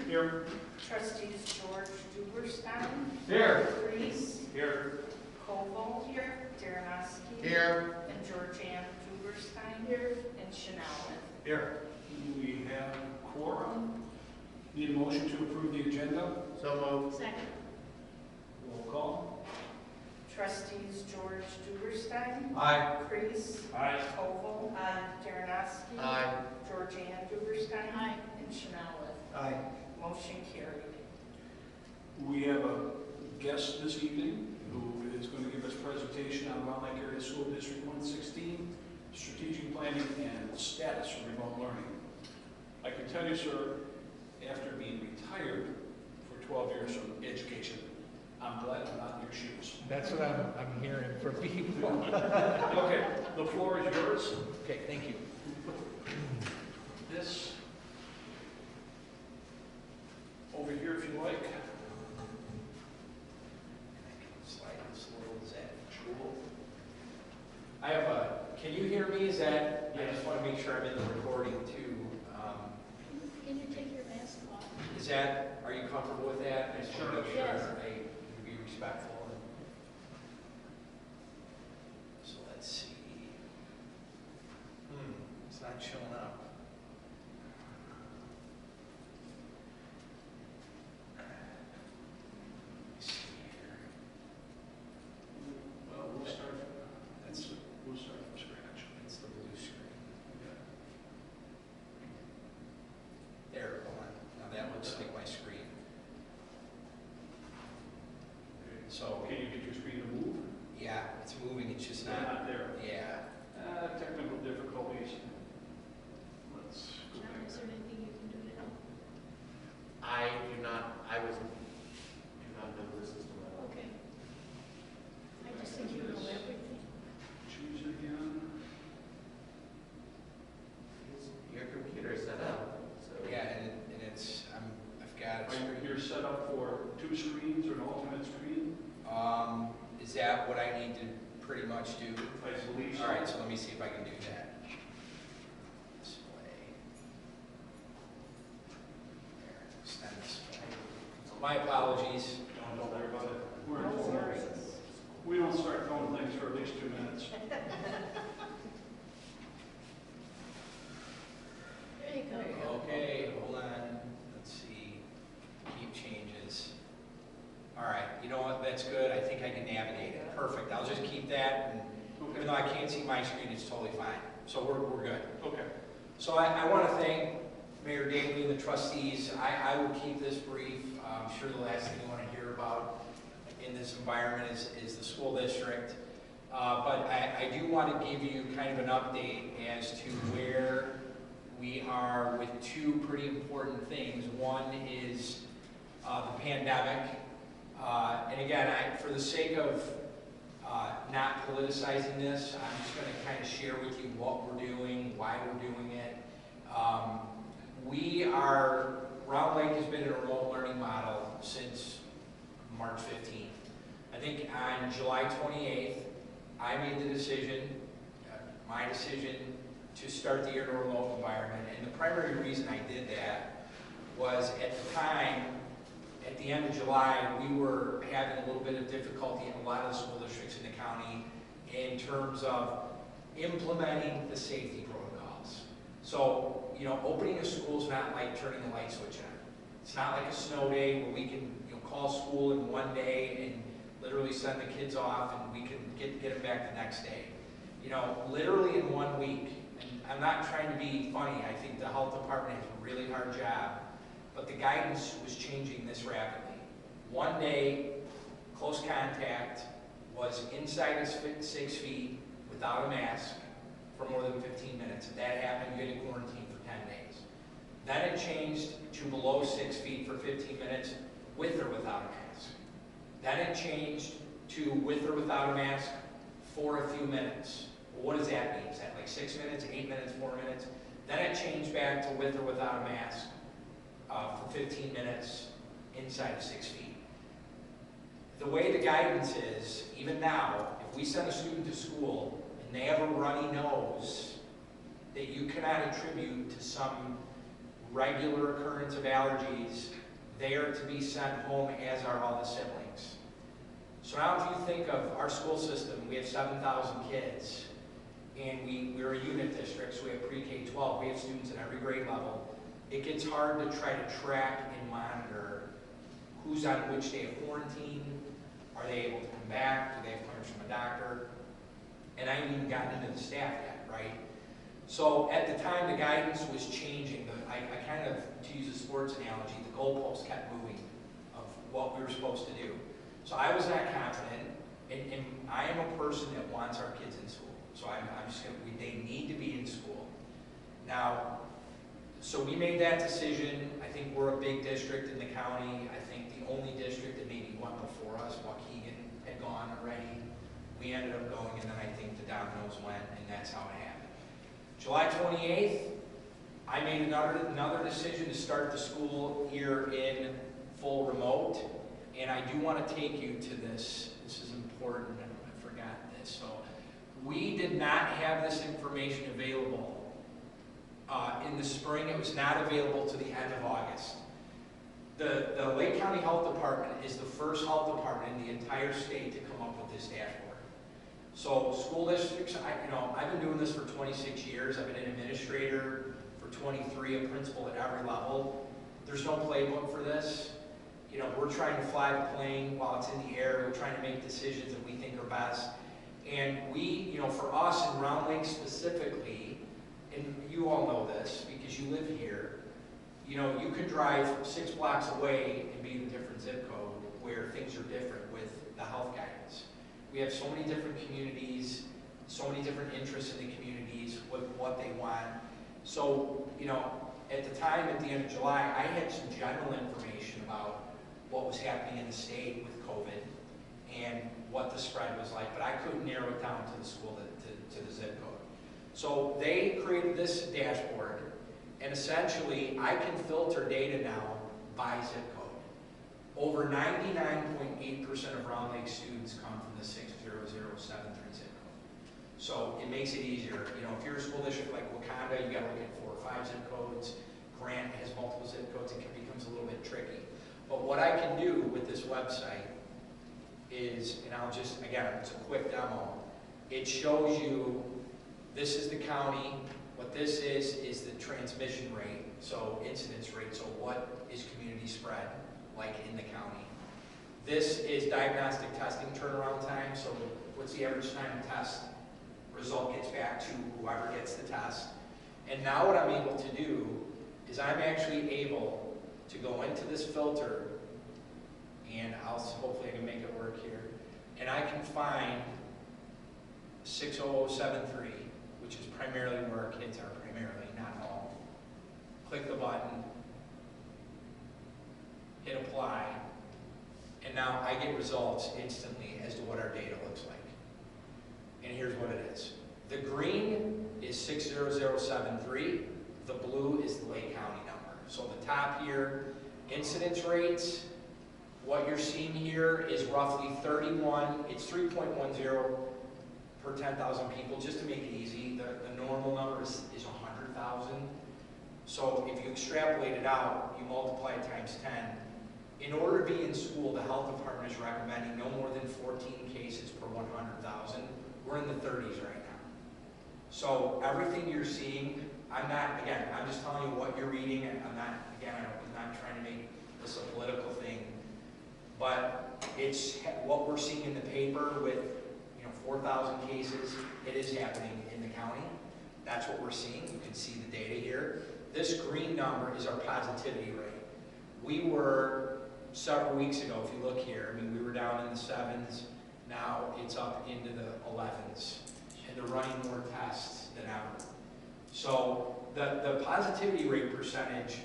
Here. Trustees George Duberstein. Here. Reese. Here. Koval. Here. Darrenowski. Here. And Georgianne Duberstein. Here. And Chanel. Here. We have quorum. Need a motion to approve the agenda? So moved. Second. Roll call. Trustees George Duberstein. Aye. Reese. Aye. Koval. Darrenowski. Aye. Georgianne Duberstein. And Chanel. Aye. Motion carried. We have a guest this evening who is going to give us a presentation on Round Lake Area School District 116, strategic planning and status of remote learning. I can tell you, sir, after being retired for 12 years from education, I'm glad I'm not in your shoes. That's what I'm hearing from people. Okay, the floor is yours. Okay, thank you. This over here, if you like. Slide this a little, is that cool? I have a, can you hear me? Is that, I just want to make sure I'm in the recording too. Can you take your mask off? Is that, are you comfortable with that? I just want to make sure Yes. I be respectful. So let's see. It's not showing up. Let's see here. Well, we'll start That's, from scratch. that's the blue screen. There, hold on. Now that looks like my screen. So, Can you get your screen to move? yeah, it's moving, it's just Not not, there. yeah. Technical difficulties. Let's go John, back is there. there anything you can do to help? I do not know the system at all. Okay. I just think you know everything. Choose it again. Your computer is set up, so. Yeah, and it's, I've got a screen. You're set up for two screens or an alternate screen? Is that what I need to pretty much do? I believe so. All right, so let me see if I can do that. Display. There, extend display. My apologies. Don't worry about it. No worries. We don't start throwing things for at least 2 minutes. There you go. Okay, hold on. Let's see. Keep changes. All right, you know what? That's good. I think I can navigate it. Perfect. I'll just keep that. And even though I can't see my screen, it's totally fine. So we're good. Okay. So I want to thank Mayor Daley and the trustees. I will keep this brief. I'm sure the last thing you want to hear about in this environment is the school district. But I do want to give you kind of an update as to where we are with two pretty important things. One is the pandemic. And again, for the sake of not politicizing this, I'm just going to kind of share with you what we're doing, why we're doing it. Round Lake has been in a remote learning model since March 15th. I think on July 28th, I made the decision, my decision, to start the year in a remote environment. And the primary reason I did that was at the time, at the end of July, we were having a little bit of difficulty in a lot of the school districts in the county in terms of implementing the safety protocols. So, opening a school is not like turning the light switch on. It's not like a snow day where we can call school in one day and literally send the kids off and we can get them back the next day. Literally in 1 week, and I'm not trying to be funny, I think the health department has a really hard job, but the guidance was changing this rapidly. 1 day, close contact was inside of 6 feet without a mask for more than 15 minutes. If that happened, you had to quarantine for 10 days. Then it changed to below 6 feet for 15 minutes with or without a mask. Then it changed to with or without a mask for a few minutes. Well, what does that mean? Is that like 6 minutes, 8 minutes, 4 minutes? Then it changed back to with or without a mask for 15 minutes inside of 6 feet. The way the guidance is, even now, if we send a student to school they have a runny nose that you cannot attribute to some regular occurrence of allergies, they are to be sent home, as are all the siblings. So now if you think of our school system, we have 7,000 kids, and we're a unit district, so we have pre-K-12, we have students at every grade level. It gets hard to try to track and monitor who's on which day of quarantine, are they able to come back, do they have clearance from a doctor? And I haven't even gotten into the staff yet, right? So at the time the guidance was changing, I kind of, to use a sports analogy, the goalposts kept moving of what we were supposed to do. So I was not confident, and I am a person that wants our kids in school. So I'm just going to, they need to be in school. Now, so we made that decision. I think we're a big district in the county. I think the only district that maybe went before us, Waukegan, had gone already. We ended up going, and then I think the dominoes went, and that's how it happened. July 28th, I made another decision to start the school year in full remote, and I do want to take you to this. This is important. I forgot this. So we did not have this information available in the spring. It was not available to the end of August. The Lake County Health Department is the first health department in the entire state to come up with this dashboard. So school districts, I've been doing this for 26 years. I've been an administrator for 23, a principal at every level. There's no playbook for this. We're trying to fly the plane while it's in the air. We're trying to make decisions that we think are best. And we, for us in Round Lake specifically, and you all know this because you live here, you could drive 6 blocks away and be in a different zip code where things are different with the health guidance. We have so many different communities, so many different interests in the communities with what they want. So, at the time, at the end of July, I had some general information about what was happening in the state with COVID and what the spread was like, but I couldn't narrow it down to the school, to the zip code. So they created this dashboard, and essentially I can filter data now by zip code. Over 99.8% of Round Lake students come from the 60073 zip code. So it makes it easier. If you're a school district like Wakanda, you got to look at 4 or 5 zip codes. Grant has multiple zip codes. It becomes a little bit tricky. But what I can do with this website is, and I'll just, again, it's a quick demo. It shows you, this is the county. What this is the transmission rate, so incidence rate, so what is community spread like in the county. This is diagnostic testing turnaround time, so what's the average time a test result gets back to whoever gets the test. And now what I'm able to do is I'm actually able to go into this filter, and hopefully I can make it work here, and I can find 60073, which is primarily where our kids are, primarily, not all. Click the button, hit apply, and now I get results instantly as to what our data looks like. And here's what it is. The green is 60073, the blue is the Lake County number. So the top here, incidence rates, what you're seeing here is roughly 31, it's 3.10 per 10,000 people, just to make it easy. The normal number is 100,000. So if you extrapolate it out, you multiply it times 10. In order to be in school, the health department is recommending no more than 14 cases per 100,000. We're in the 30s right now. So everything you're seeing, I'm just telling you what you're reading. I'm not trying to make this a political thing. But it's what we're seeing in the paper with 4,000 cases. It is happening in the county. That's what we're seeing. You can see the data here. This green number is our positivity rate. We were, several weeks ago, if you look here, we were down in the 7s. Now it's up into the 11s. And they're running more tests than ever. So the positivity rate percentage,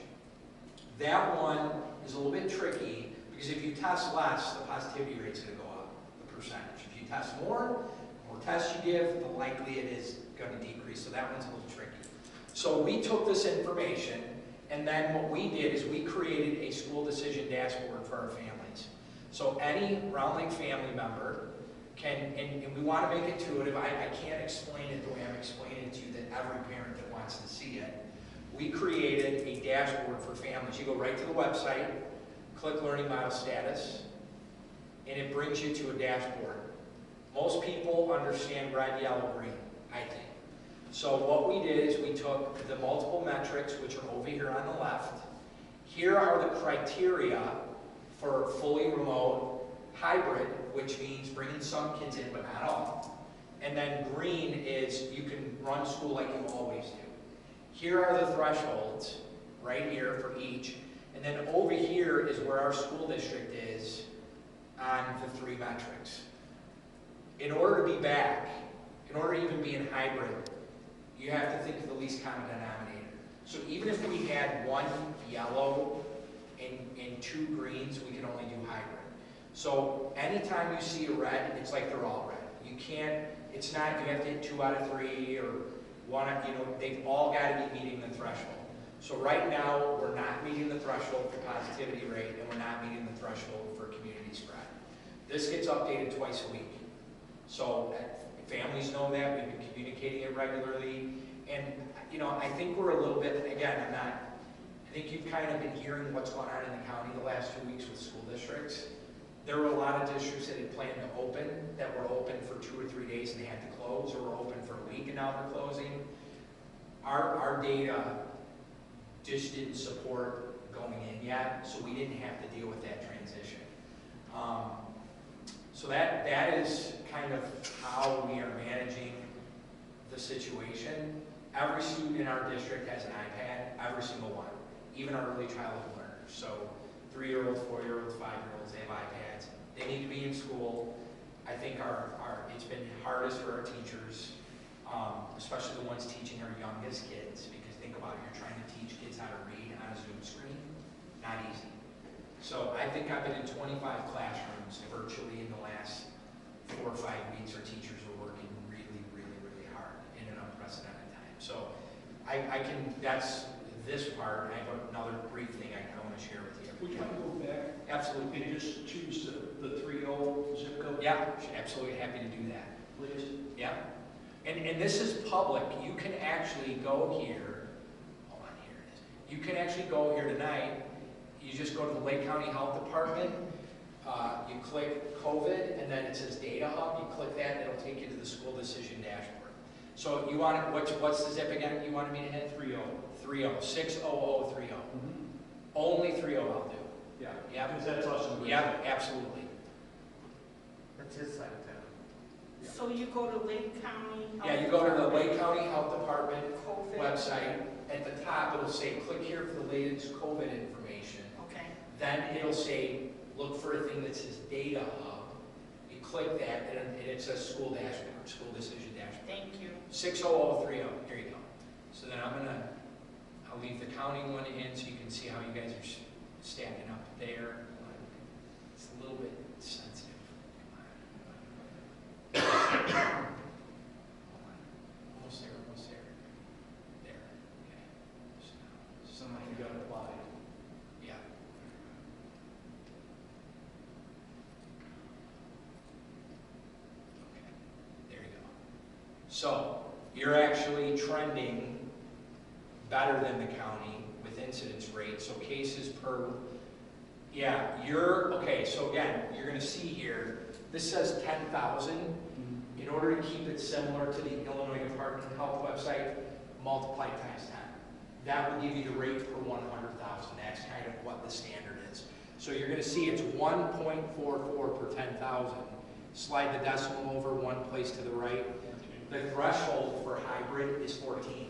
that one is a little bit tricky because if you test less, the positivity rate's going to go up, the percentage. If you test more tests you give, the likely it is going to decrease. So that one's a little tricky. So we took this information, and then what we did is we created a school decision dashboard for our families. So any Round Lake family member can, and we want to make it intuitive. I can't explain it the way I'm explaining it to you, that every parent that wants to see it. we created a dashboard for families. You go right to the website, click Learning Model Status, and it brings you to a dashboard. Most people understand red, yellow, green, I think. So what we did is we took the multiple metrics, which are over here on the left. Here are the criteria for fully remote, hybrid, which means bringing some kids in but not all. And then green is you can run school like you always do. Here are the thresholds, right here for each. And then over here is where our school district is on the 3 metrics. In order to be back, in order to even be in hybrid, you have to think of the least common denominator. So even if we had 1 yellow and 2 greens, we can only do hybrid. So anytime you see a red, it's like they're all red. You can't, it's not, you have to hit 2 out of 3 or 1, you know, they've all got to be meeting the threshold. So right now, we're not meeting the threshold for positivity rate, and we're not meeting the threshold for community spread. This gets updated twice a week. So families know that, we've been communicating it regularly. And, you know, I think we're a little bit, again, I think you've kind of been hearing what's going on in the county the last 2 weeks with school districts. There were a lot of districts that had planned to open, that were open for 2 or 3 days and they had to close, or were open for a week and now they're closing. Our data just didn't support going in yet, so we didn't have to deal with that transition. So that is kind of how we are managing the situation. Every student in our district has an iPad, every single one, even our early childhood learners. So 3-year-olds, 4-year-olds, 5-year-olds, they have iPads. They need to be in school. I think it's been hardest for our teachers, especially the ones teaching our youngest kids, because think about it, you're trying to teach kids how to read on a Zoom screen, not easy. So I think I've been in 25 classrooms virtually in the last 4 or 5 weeks. Our teachers are working really, really, really hard in an unprecedented time. So that's this part. I have another brief thing I want to share with you. Would you want to go back? Absolutely. And just choose the 30 zip code? Yeah, absolutely happy to do that. Please. Yeah. And this is public. You can actually go here. Hold on, here it is. You can actually go here tonight. You just go to the Lake County Health Department. You click COVID, and then it says Data Hub. You click that, and it'll take you to the school decision dashboard. So you want it, what's the zip again you wanted me to hit? 30. 60030. Only 30 I'll do. Yeah. Yeah. Because that's awesome. Yeah, absolutely. That's his side of town. So you go to Lake County? Yeah, you go to the Lake County Health Department COVID. website. At the top, it'll say, click here for the latest COVID information. Okay. Then it'll say, look for a thing that says Data Hub. You click that, and it says School Dashboard, School Decision Dashboard. Thank you. 60030. Here you go. So then I'll leave the county one in so you can see how you guys are stacking up there. It's a little bit sensitive. Hold on. Almost there, almost there. There. Okay. So Somehow you got applied. yeah. Okay. There you go. So you're actually trending better than the county with incidence rate. So cases per, yeah, okay, so again, you're going to see here, this says 10,000. In order to keep it similar to the Illinois Department of Health website, multiply times 10. That will give you the rate per 100,000. That's kind of what the standard is. So you're going to see it's 1.44 per 10,000. Slide the decimal over one place to the right. The threshold for hybrid is 14.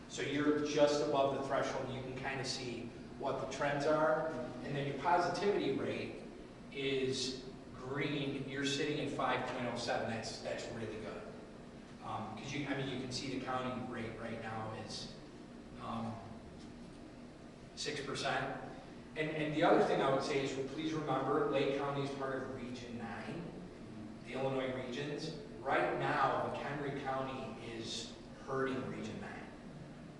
So you're just above the threshold. You can kind of see what the trends are. And then your positivity rate is green. You're sitting at 5.07. That's really good. Because you can see the county rate right now is 6%. And the other thing I would say is, please remember, Lake County is part of Region 9, the Illinois regions. Right now, McHenry County is hurting Region 9.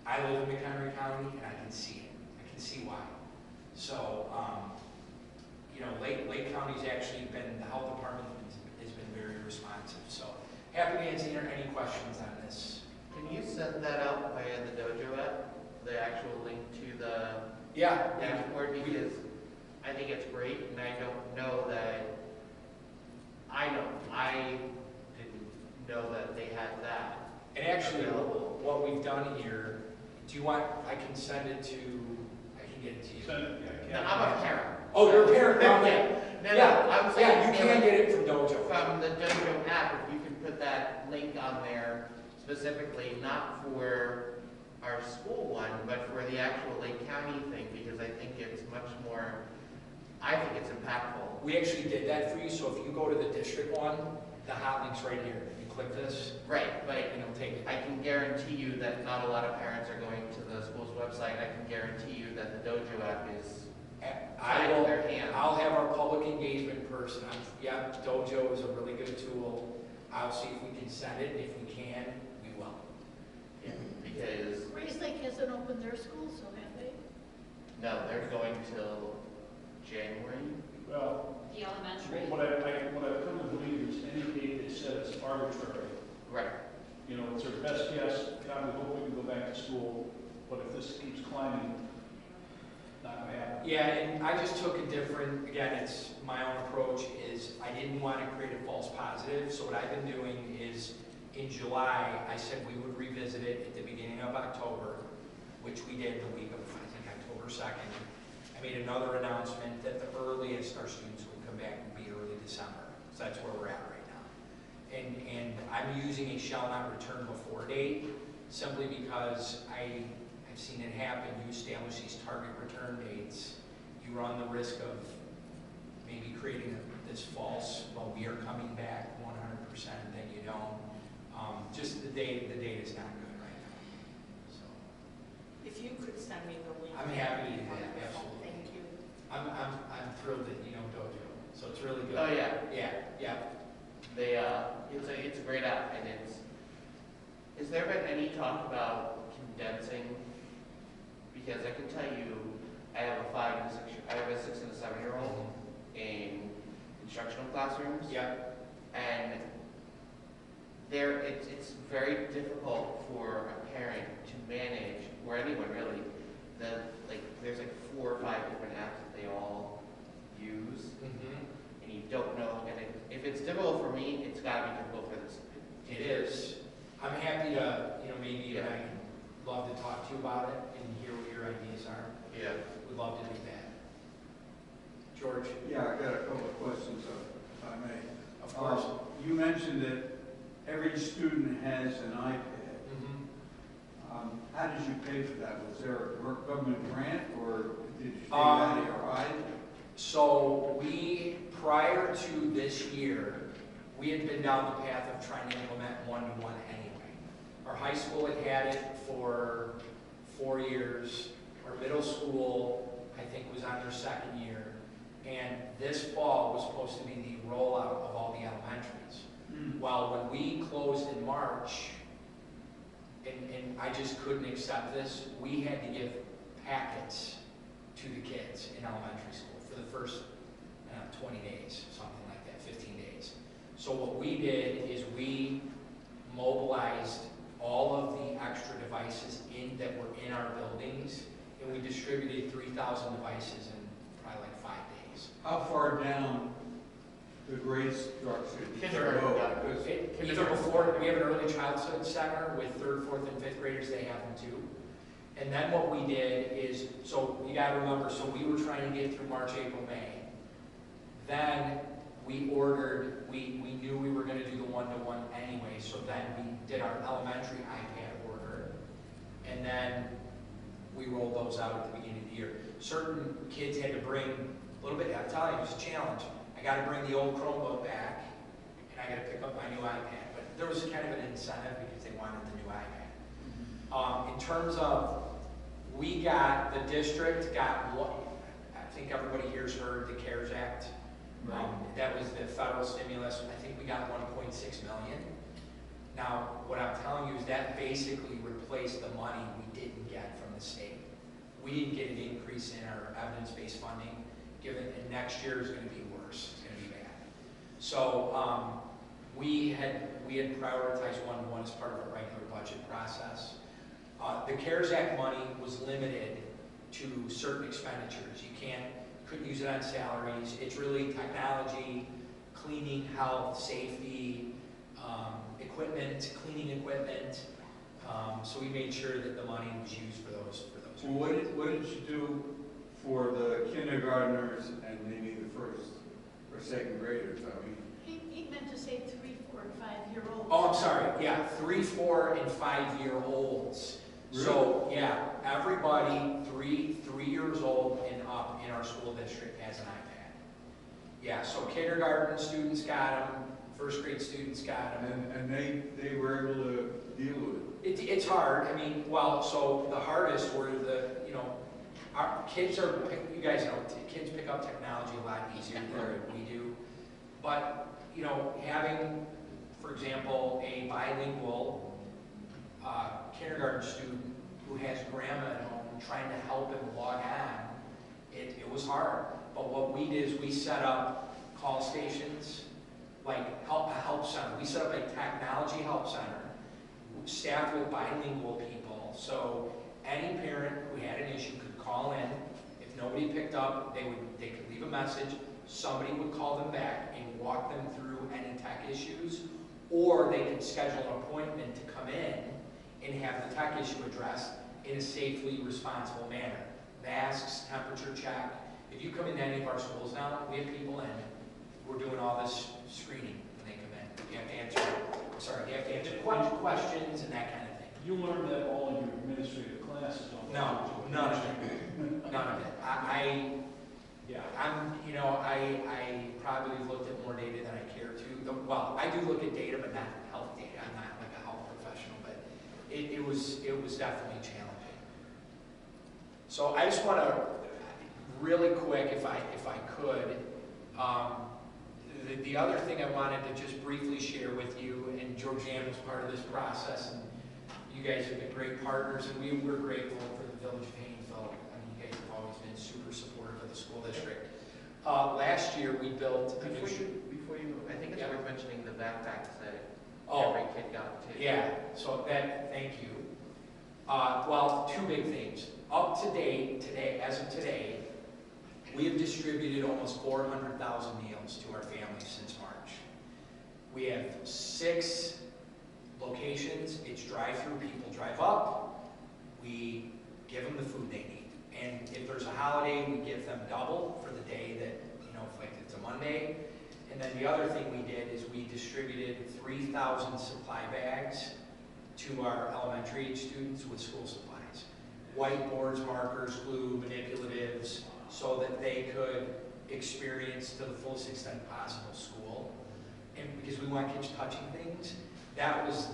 I live in McHenry County, and I can see it. I can see why. So, Lake County's actually been, the health department has been very responsive. So, happy to answer any questions on this. Can you send that out via the Dojo app? the actual link to the Yeah, dashboard, because I think it's great, and I don't know that, I didn't know that they had that. and actually, available. what we've done here, do you want, I can send it to, I can get it to you. Send it, yeah, No, I'm a parent. Oh, you're a parent, Yeah. yeah. No, I'm saying. Yeah, you can get it from Dojo. From the Dojo app, if you can put that link on there specifically, not for our school one, but for the actual Lake County thing, because I think it's much more, I think it's impactful. We actually did that for you, so if you go to the district one, the hot link's right here. You click this, Right, but and it'll take it. I can guarantee you that not a lot of parents are going to the school's website. I can guarantee you that the Dojo app is I tied to will, their hands. I'll have our public engagement person, yeah, Dojo is a really good tool. I'll see if we can send it, if we can, we will. Yeah, because, Grace Lake hasn't opened their school, so have they? no, they're going till January. Well, The elementary. what I've come to believe is any date they set is arbitrary. Right. You know, it's their best guess, God, we hope we can go back to school, but if this keeps climbing, not gonna happen. Yeah, and I just took a different, again, it's my own approach, is I didn't want to create a false positive, so what I've been doing is, in July, I said we would revisit it at the beginning of October, which we did the week of, I think, October 2nd. I made another announcement that the earliest our students would come back would be early December, so that's where we're at right now. And I'm using a shall not return before date, simply because I've seen it happen. You establish these target return dates, you run the risk of maybe creating this false, well, we are coming back 100%, then you don't. Just the date is not good right now. So If you could send me the link. I'm happy to do that, Wonderful. absolutely. Thank you. I'm thrilled that you know Dojo, so it's really good. Oh, yeah. Yeah. They, it's a great app, and has there been any talk about condensing? Because I can tell you, I have a 6 and a 7-year-old in instructional classrooms. Yeah. And it's very difficult for a parent to manage, or anyone really, there's 4 or 5 different apps that they all use, and you don't know, and if it's difficult for me, it's gotta be difficult for this. It is. I'm happy to, maybe Yeah. I'd love to talk to you about it and hear what your ideas are. Yeah. We'd love to do that. George? Yeah, I got a couple of questions, if I may. Of course. You mentioned that every student has an iPad. How did you pay for that? Was there a government grant, or did you take out of your eyes? So prior to this year, we had been down the path of trying to implement one-to-one anyway. Our high school had it for 4 years. Our middle school, I think, was on their 2nd year. And this fall was supposed to be the rollout of all the elementaries. Well, when we closed in March, and I just couldn't accept this, we had to give packets to the kids in elementary school for the first 20 days, something like that, 15 days. So what we did is we mobilized all of the extra devices that were in our buildings, and we distributed 3,000 devices in probably 5 days. How far down the grade structure did you Kindergarten go? got Because Even before, we have an early childhood center with 3rd, 4th, and 5th graders, they have them too. And then what we did is, so you gotta remember, so we were trying to get through March, April, May. Then we ordered, we knew we were gonna do the one-to-one anyway, so then we did our elementary iPad order. And then we rolled those out at the beginning of the year. Certain kids had to bring a little bit, I'm telling you, it was a challenge. I got to bring the old Chromebook back, and I got to pick up my new iPad. But there was kind of an incentive because they wanted the new iPad. In terms of, the district got what, I think everybody here's heard the CARES Act. That was the federal stimulus. I think we got 1.6 million. Now, what I'm telling you is that basically replaced the money we didn't get from the state. We didn't get an increase in our evidence-based funding, given that next year is going to be worse. It's going to be bad. So we had prioritized one-to-one as part of our regular budget process. The CARES Act money was limited to certain expenditures. Couldn't use it on salaries. It's really technology, cleaning, health, safety, equipment, cleaning equipment. So we made sure that the money was used for those. Well, what did you do for the kindergartners and maybe the first or second graders? I mean, He meant to say 3, 4, and 5-year-olds. Oh, I'm sorry. Yeah, 3, 4, and 5-year-olds. Really? So yeah, everybody 3 years old and up in our school district has an iPad. Yeah, so kindergarten students got them, first grade students got them. and they were able to deal with it. It's hard. I mean, well, so the hardest were our kids are, you guys know, kids pick up technology a lot easier than we do. But, having, for example, a bilingual kindergarten student who has grandma at home trying to help him log on, it was hard. But what we did is we set up call stations, like a help center. We set up a technology help center staffed with bilingual people. So any parent who had an issue could call in. If nobody picked up, they could leave a message. Somebody would call them back and walk them through any tech issues, or they could schedule an appointment to come in and have the tech issue addressed in a safely responsible manner. Masks, temperature check. If you come into any of our schools now, we have people in. We're doing all this screening when they come in. You have to answer questions and that kind of thing. You learned that all in your administrative classes? No, none of it. None of it. I probably looked at more data than I care to. Well, I do look at data, but not health data. I'm not like a health professional, but it was definitely challenging. So I just want to really quick, if I could, the other thing I wanted to just briefly share with you, and Georgianne was part of this process, and you guys have been great partners, and we're grateful for the Village of Hainesville. I mean, you guys have always been super supportive of the school district. Last year, we built a new... Before you move, I think it's worth mentioning the backpacks that Oh, every kid got too. yeah, so thank you. Well, two big things. Up to date, as of today, we have distributed almost 400,000 meals to our families since March. We have 6 locations. It's drive-through. People drive up. We give them the food they need. And if there's a holiday, we give them double for the day that, like it's a Monday. And then the other thing we did is we distributed 3,000 supply bags to our elementary age students with school supplies. Whiteboards, markers, glue, manipulatives, so that they could experience to the fullest extent possible school. And because we want kids touching things, that was,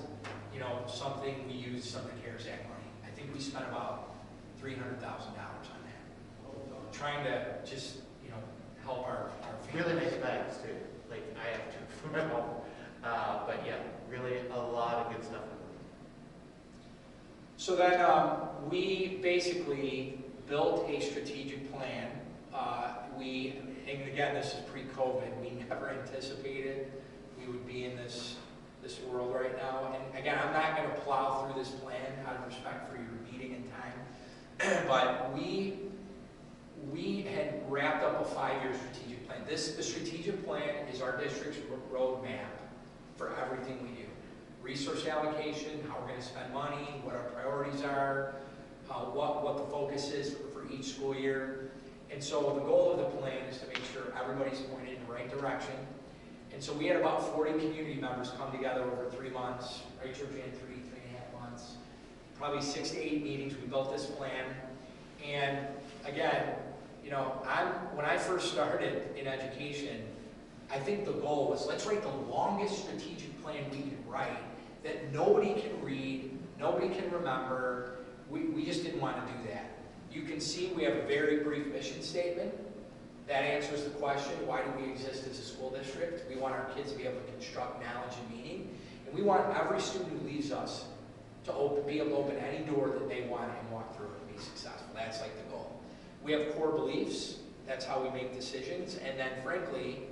something we used some of the CARES Act money. I think we spent about $300,000 on that. Trying to just, help our families. Really nice bags too. Like I have 2 from my home. But yeah, really a lot of good stuff. So then we basically built a strategic plan. And again, this is pre-COVID. We never anticipated we would be in this world right now. And again, I'm not going to plow through this plan out of respect for your meeting in time. But we had wrapped up a 5-year strategic plan. The strategic plan is our district's roadmap for everything we do. Resource allocation, how we're going to spend money, what our priorities are, what the focus is for each school year. And so the goal of the plan is to make sure everybody's pointed in the right direction. And so we had about 40 community members come together over 3 months, right, Georgianne, 3.5 months, probably 6 to 8 meetings. We built this plan. And again, when I first started in education, I think the goal was, let's write the longest strategic plan we can write that nobody can read, nobody can remember. We just didn't want to do that. You can see we have a very brief mission statement that answers the question, why do we exist as a school district? We want our kids to be able to construct knowledge and meaning. And we want every student who leaves us to be able to open any door that they want and walk through it and be successful. That's like the goal. We have core beliefs. That's how we make decisions. And then, frankly,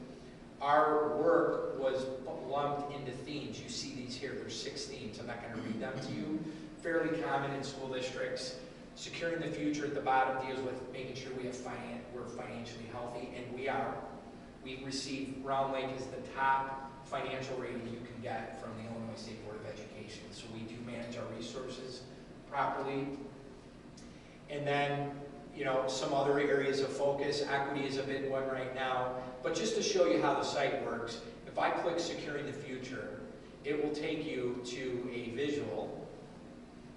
our work was lumped into themes. You see these here. There's 6 themes. I'm not going to read them to you. fairly common in school districts. Securing the future at the bottom deals with making sure we're financially healthy, and we are. We've received, Round Lake is the top financial rating you can get from the Illinois State Board of Education. So we do manage our resources properly. And then, you know, some other areas of focus. Equity is a big one right now. But just to show you how the site works, if I click Securing the Future, it will take you to a visual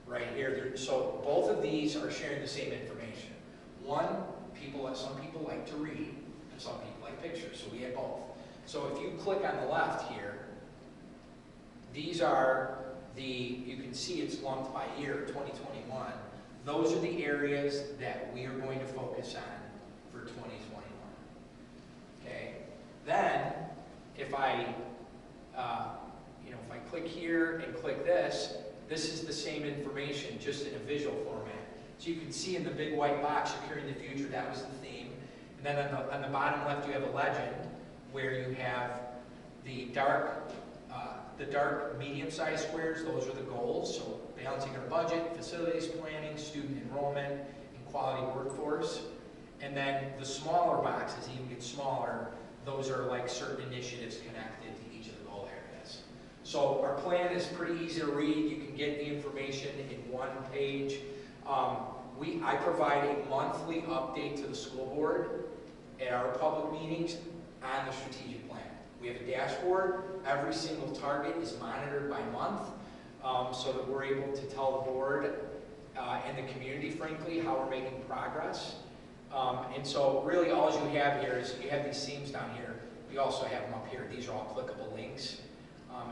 right here. So both of these are sharing the same information. One, some people like to read, and some people like pictures, so we have both. So if you click on the left here, these are you can see it's lumped by year, 2021. Those are the areas that we are going to focus on for 2021. Okay? Then, if I click here and click this, this is the same information, just in a visual format. So you can see in the big white box, Securing the Future, that was the theme. And then on the bottom left, you have a legend where you have the dark medium-sized squares. Those are the goals. So balancing our budget, facilities planning, student enrollment, and quality workforce. And then the smaller boxes, even get smaller, those are like certain initiatives connected to each of the goal areas. So our plan is pretty easy to read. You can get the information in one page. I provide a monthly update to the school board at our public meetings on the strategic plan. We have a dashboard. Every single target is monitored by month, so that we're able to tell the board and the community, frankly, how we're making progress. And so really all you have here is you have these themes down here. You also have them up here. These are all clickable links.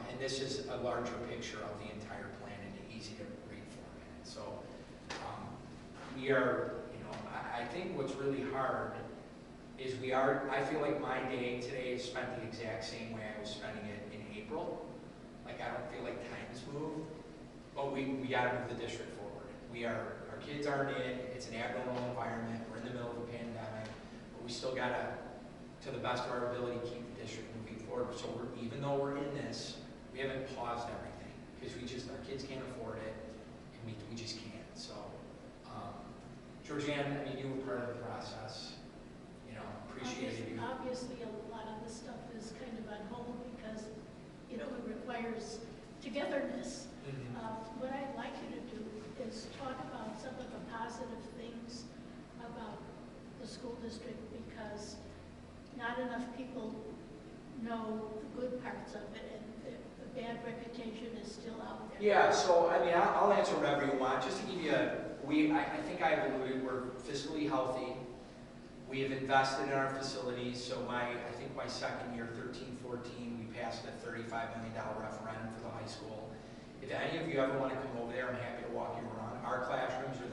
And this is a larger picture of the entire plan in an easy to read format. So we are, I think what's really hard is I feel like my day today is spent the exact same way I was spending it in April. Like I don't feel like time has moved, but we got to move the district forward. Our kids aren't in, it's an abnormal environment, we're in the middle of a pandemic, but we still got to the best of our ability, keep the district moving forward. So even though we're in this, we haven't paused everything, because our kids can't afford it, and we just can't. So, Georgianne, you were part of the process. Appreciated you. Obviously, a lot of this stuff is kind of on hold because, it requires togetherness. Mm-hmm. What I'd like you to do is talk about some of the positive things about the school district, because not enough people know the good parts of it, and the bad reputation is still out there. Yeah, so I'll answer whatever you want. Just to give you I think I alluded, we're fiscally healthy. We have invested in our facilities. So I think my second year, 13-14, we passed a $35 million referendum for the high school. If any of you ever want to come over there, I'm happy to walk you around. Our classrooms are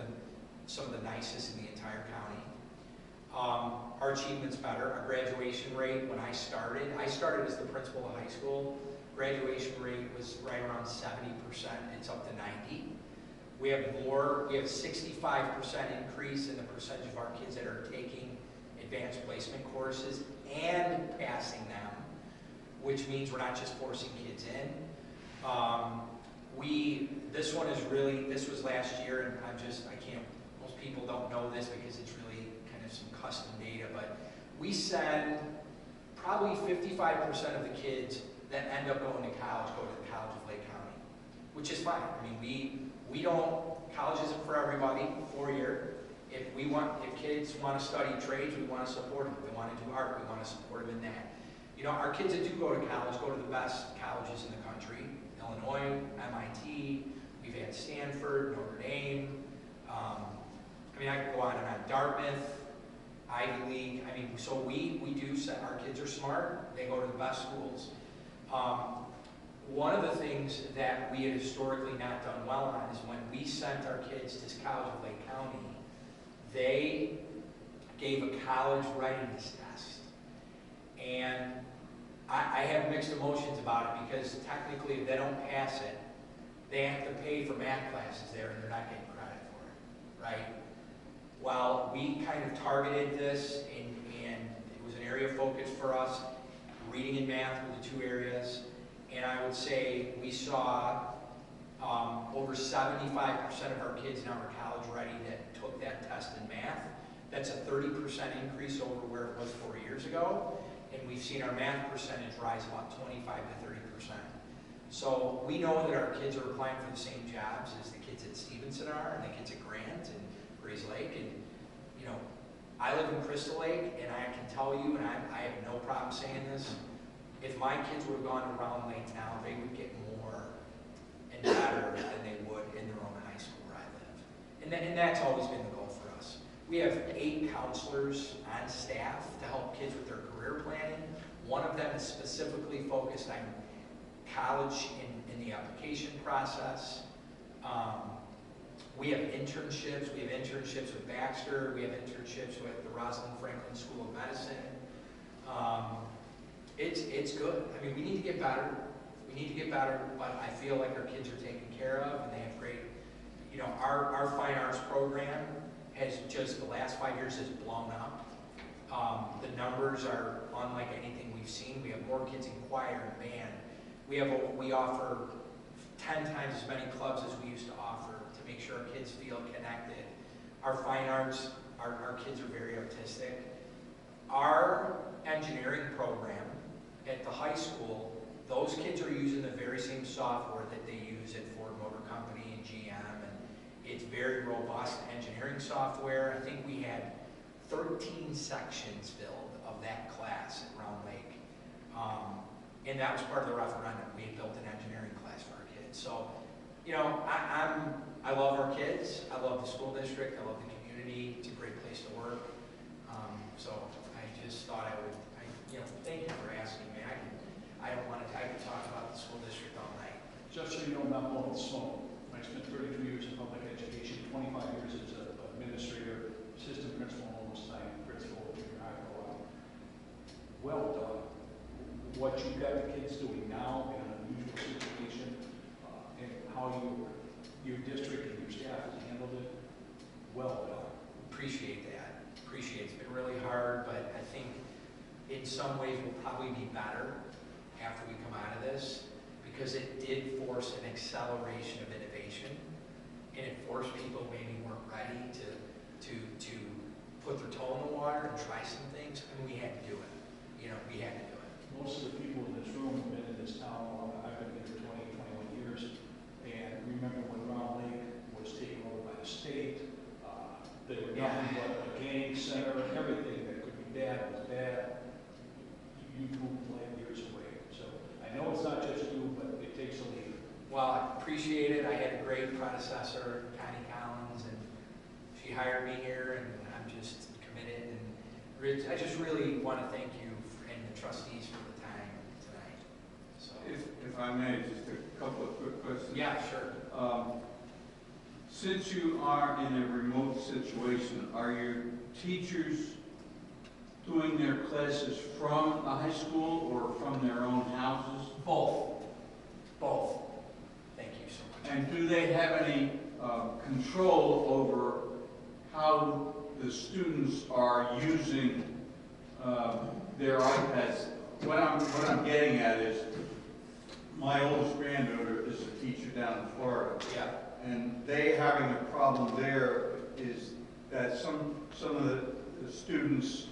some of the nicest in the entire county. Our achievement's better. Our graduation rate, when I started as the principal of high school, graduation rate was right around 70%. It's up to 90%. We have a 65% increase in the percentage of our kids that are taking advanced placement courses and passing them, which means we're not just forcing kids in. This was last year, and most people don't know this because it's really kind of some custom data, but we send probably 55% of the kids that end up going to college go to the College of Lake County, which is fine. College isn't for everybody, 4-year. If kids want to study trades, we want to support them. If they want to do art, we want to support them in that. Our kids that do go to college go to the best colleges in the country: Illinois, MIT, we've had Stanford, Notre Dame. I could go on and on. Dartmouth, Ivy League. So we do set, our kids are smart, they go to the best schools. One of the things that we had historically not done well on is when we sent our kids to College of Lake County, they gave a college readiness test. And I have mixed emotions about it, because technically if they don't pass it, they have to pay for math classes there and they're not getting credit for it, right? Well, we kind of targeted this, and it was an area of focus for us. Reading and math were the two areas. And I would say we saw Over 75% of our kids now are college ready that took that test in math. That's a 30% increase over where it was 4 years ago. And we've seen our math percentage rise about 25 to 30%. So we know that our kids are applying for the same jobs as the kids at Stevenson are, and the kids at Grant and Grays Lake. And, you know, I live in Crystal Lake, and I can tell you, and I have no problem saying this, if my kids would have gone to Round Lake now, they would get more and better than they would in their own high school where I live. And that's always been the goal for us. We have 8 counselors on staff to help kids with their career planning. One of them is specifically focused on college in the application process. We have internships. We have internships with Baxter. We have internships with the Rosalind Franklin School of Medicine. It's good. I mean, we need to get better. We need to get better, but I feel like our kids are taken care of, and they have great, you know, our fine arts program has just, the last 5 years has blown up. The numbers are unlike anything we've seen. We have more kids in choir and band. We offer 10 times as many clubs as we used to offer to make sure our kids feel connected. Our fine arts, our kids are very artistic. Our engineering program at the high school, those kids are using the very same software that they use at Ford Motor Company and GM, and it's very robust engineering software. I think we had 13 sections filled of that class at Round Lake. And that was part of the referendum. We had built an engineering class for our kids. So, you know, I love our kids. I love the school district. I love the community. It's a great place to work. So I just thought you know, thank you for asking me. I could talk about the school district all night. Just so you know, I'm not blowing smoke. I spent 32 years in public education, 25 years as an administrator, assistant principal, almost time principal of junior high for a while. Well done. What you've got the kids doing now in an unusual situation, and how your district and your staff has handled it, well done. Appreciate that. Appreciate it. It's been really hard, but I think in some ways we'll probably be better after we come out of this, because it did force an acceleration of innovation, and it forced people maybe weren't ready to put their toe in the water and try some things. I mean, we had to do it. You know, we had to do it. Most of the people in this room have been in this town long. I've been here for 20, 21 years, and remember when Round Lake was taken over by the state, they were nothing but a gang center, everything that could be bad was bad. You moved light years away. So I know it's not just you, but it takes a leader. Well, I appreciate it. I had a great predecessor, Connie Collins, and she hired me here, and I'm just committed. And Rich, I just really want to thank you and the trustees for the time tonight. So, If I may, just a couple of quick questions. yeah, sure. Since you are in a remote situation, are your teachers doing their classes from the high school or from their own houses? Both. Both. Thank you so much. And do they have any control over how the students are using their iPads? What I'm getting at is, my oldest granddaughter is a teacher down in Florida. Yeah. And they having a problem there is that some of the students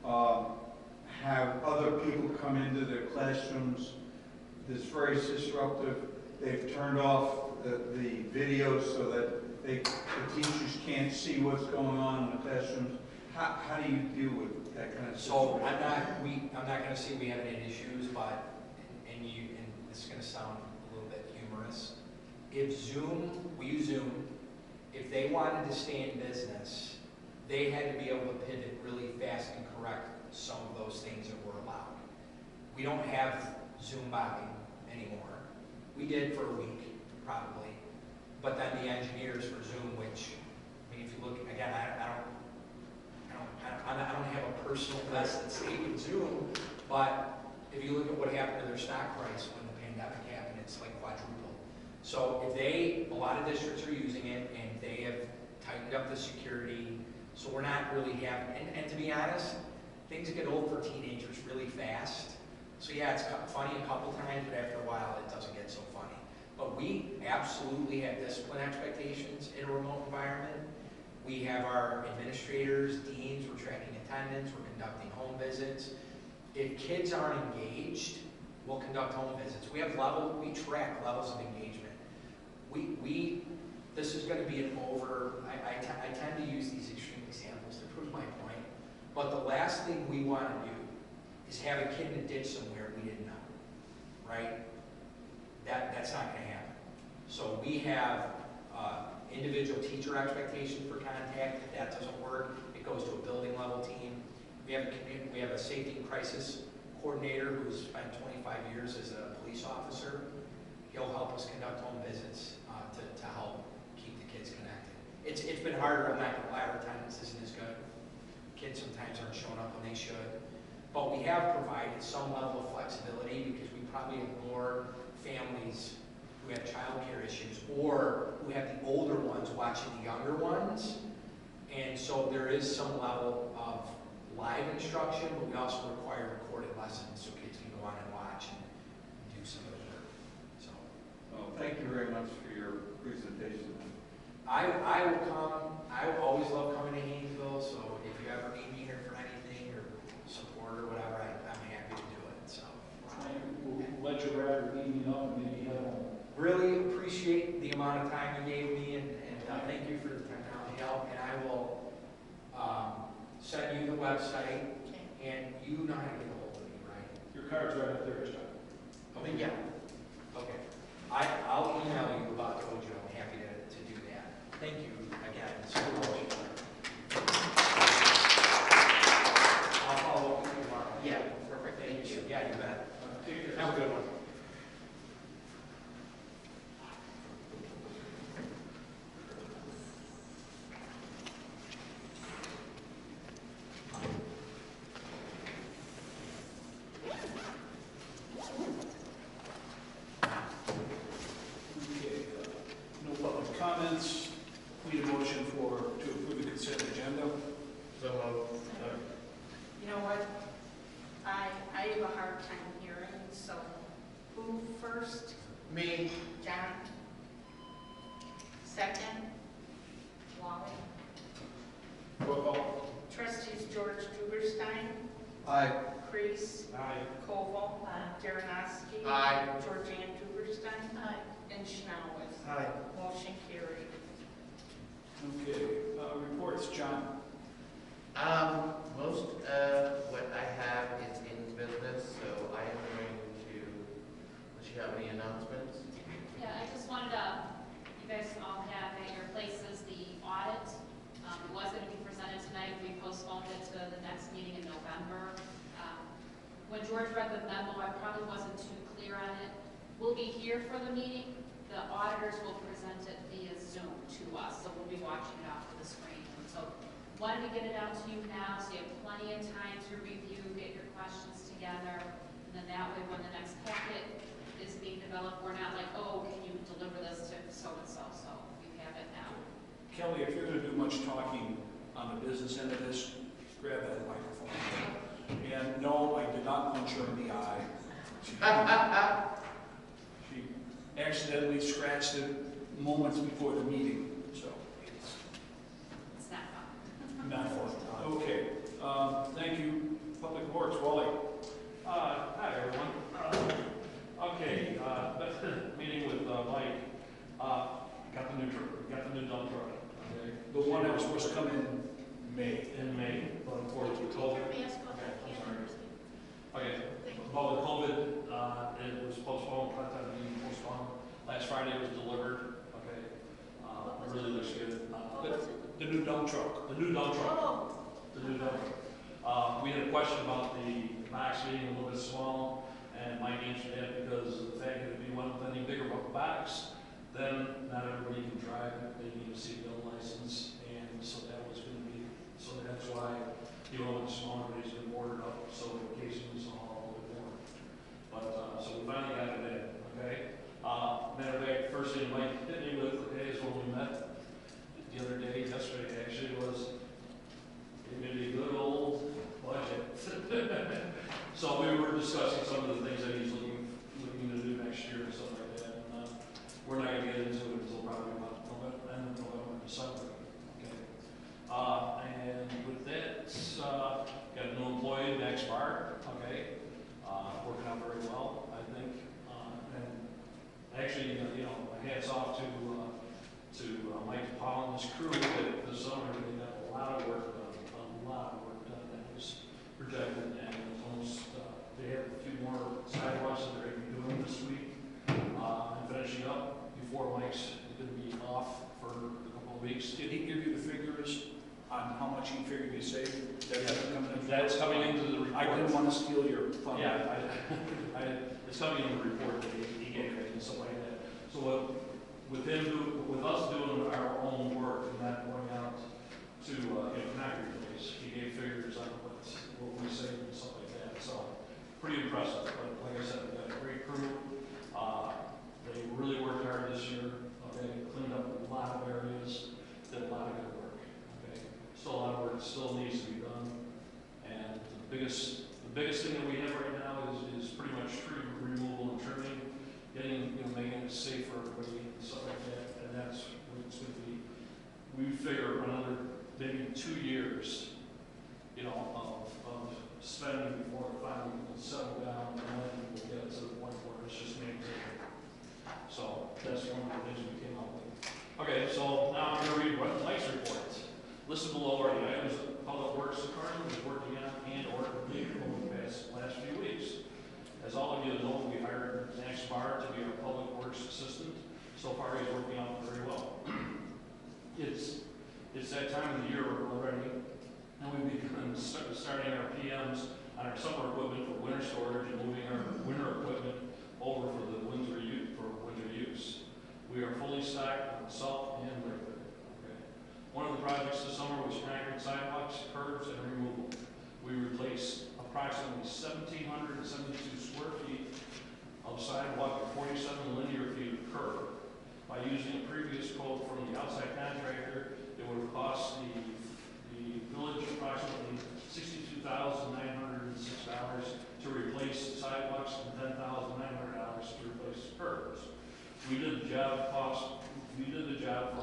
have other people come into their classrooms. It's very disruptive. They've turned off the videos so that the teachers can't see what's going on in the classrooms. How do you deal with that kind of So situation? I'm not going to say we haven't had issues, but and this is going to sound a little bit humorous. If we use Zoom, if they wanted to stay in business, they had to be able to pivot really fast and correct some of those things that were allowed. We don't have Zoom bombing anymore. We did for a week, probably. But then the engineers for Zoom, which, I mean, if you look, again, I don't have a personal vested stake in Zoom, but if you look at what happened to their stock price when the pandemic happened, it's like quadrupled. So a lot of districts are using it, and they have tightened up the security, so we're not really having, and to be honest, things get old for teenagers really fast. So yeah, it's funny a couple times, but after a while, it doesn't get so funny. but we absolutely have discipline expectations in a remote environment. We have our administrators, deans, we're tracking attendance, we're conducting home visits. If kids aren't engaged, we'll conduct home visits. We track levels of engagement. This is going to be an I tend to use these extreme examples to prove my point, but the last thing we want to do is have a kid in a ditch somewhere we didn't know, right? That's not going to happen. So we have individual teacher expectation for contact. If that doesn't work, it goes to a building level team. We have a safety and crisis coordinator who's spent 25 years as a police officer. He'll help us conduct home visits to help keep the kids connected. It's been harder. I'm not going to lie, our attendance isn't as good. Kids sometimes aren't showing up when they should. But we have provided some level of flexibility because we probably have more families who have childcare issues or who have the older ones watching the younger ones. And so there is some level of live instruction, but we also require recorded lessons so kids can go on and watch and do some of the work. So, Well, thank you very much for your presentation. I will come. I always love coming to Hainesville, so if you ever need me here for anything or support or whatever, I'm happy to do it. So, We'll let you wrap your evening up and maybe head home. really appreciate the amount of time you gave me, and thank you for the technology help. And I will send you the website, and you know how to get a hold of me, right? Your card's right up there, John. Okay, yeah. Okay. I'll email you about Tojo. I'm happy to do that. Thank you again so much. I'll follow up with you tomorrow. Yeah, perfect, thank you. Yeah, you bet. Take care. Have a good one. Okay, no public comments. Need a motion to approve the consent agenda. So, You know what? I have a hard time hearing, so who first? me, John? Second? Wally? Roll call. Trustees George Duberstein? Aye. Kreese? Aye. Koval? Darrenowski? Aye. Georgianne Duberstein? Aye. And Schnauwes? Aye. Motion carried. Okay, reports, John. Most of what I have is in business, so I am going to, does you have any announcements? Yeah, I just wanted to, you guys all have at your places the audit. It was going to be presented tonight. We postponed it to the next meeting in November. When George read the memo, I probably wasn't too clear on it. We'll be here for the meeting. The auditors will present it via Zoom to us, so we'll be watching it off of the screen. So wanted to get it out to you now, so you have plenty of time to review, get your questions together, and then that way when the next packet is being developed, we're not like, oh, can you deliver this to so-and-so, so we have it now. Kelly, if you're going to do much talking on the business end of this, grab that microphone. And no, I did not punch her in the eye. She accidentally scratched it moments before the meeting, so It's not fun. not fun. Okay, thank you. Public Works, Wally. Hi, everyone. Okay, meeting with Mike. Got the new dump truck. Okay. The one that was supposed to come in May. In May, but unfortunately Take COVID. your mask off, I Okay, I'm can't sorry. understand. Okay, Thank you. but with COVID, it was postponed, by the time the meeting postponed. Last Friday it was delivered. Okay, What was really it? looks good. What was it? The new dump truck. The new dump truck. Oh, The new dump truck. We had a question about the box being a little bit small, and Mike answered that because of the fact that if you went with any bigger of a box, then not everybody can drive it, they need a seatbelt license, and so that was gonna be, so that's why he went with the smaller, but he's gonna order it up, so in case it was all a little bit more. But, so we finally got it in, okay? Matter of fact, first thing Mike hit me with, okay, is when we met the other day, yesterday actually, was it may be a good old budget. So we were discussing some of the things that he's looking to do next year and stuff like that. And okay? Working out very well, I think. And actually, hats off to Mike Paul and his crew that this summer, they got a lot of work done, that was projected, and almost, they have a few more sidewalks that they're going to be doing this week, and finishing up before Mike's going to be off for a couple of weeks. Did he give you the figures on how much he figured he saved? That's coming into the report. I didn't want to steal your thunder. Yeah, it's coming in the report that he gave me and stuff like that. So with us doing our own work and not going out to concrete place, he gave figures on what we saved and stuff like that. So pretty impressive. But like I said, we got a great crew. They really worked hard this year. Okay, cleaned up a lot of areas, did a lot of good work. Okay, still a lot of work still needs to be done. And the biggest thing that we have right now is pretty much tree removal and trimming, making it safe for everybody and stuff like that. And that's what it's going to be. We figure another maybe 2 years, of spending before it finally will settle down, and then we'll get to the point where it's just maintained. So that's one of the things we came up with. Okay, so now I'm going to read Mike's report. Listed below are the items that Public Works Department is working on and/or completed over the last few weeks. As all of you know, we hired Max Barr to be our Public Works assistant. So far, he's working out very well. It's that time of the year already, and we've begun starting our PMs on our summer equipment for winter storage and moving our winter equipment over for the winter use. We are fully stocked on salt and liquid. Okay. One of the projects this summer was concrete sidewalks, curbs, and removal. We replaced approximately 1,772 square feet of sidewalk and 47 linear feet of curb. By using a previous quote from the outside contractor, it would have cost the village approximately $62,906 to replace sidewalks and $10,900 to replace curbs. We did the job for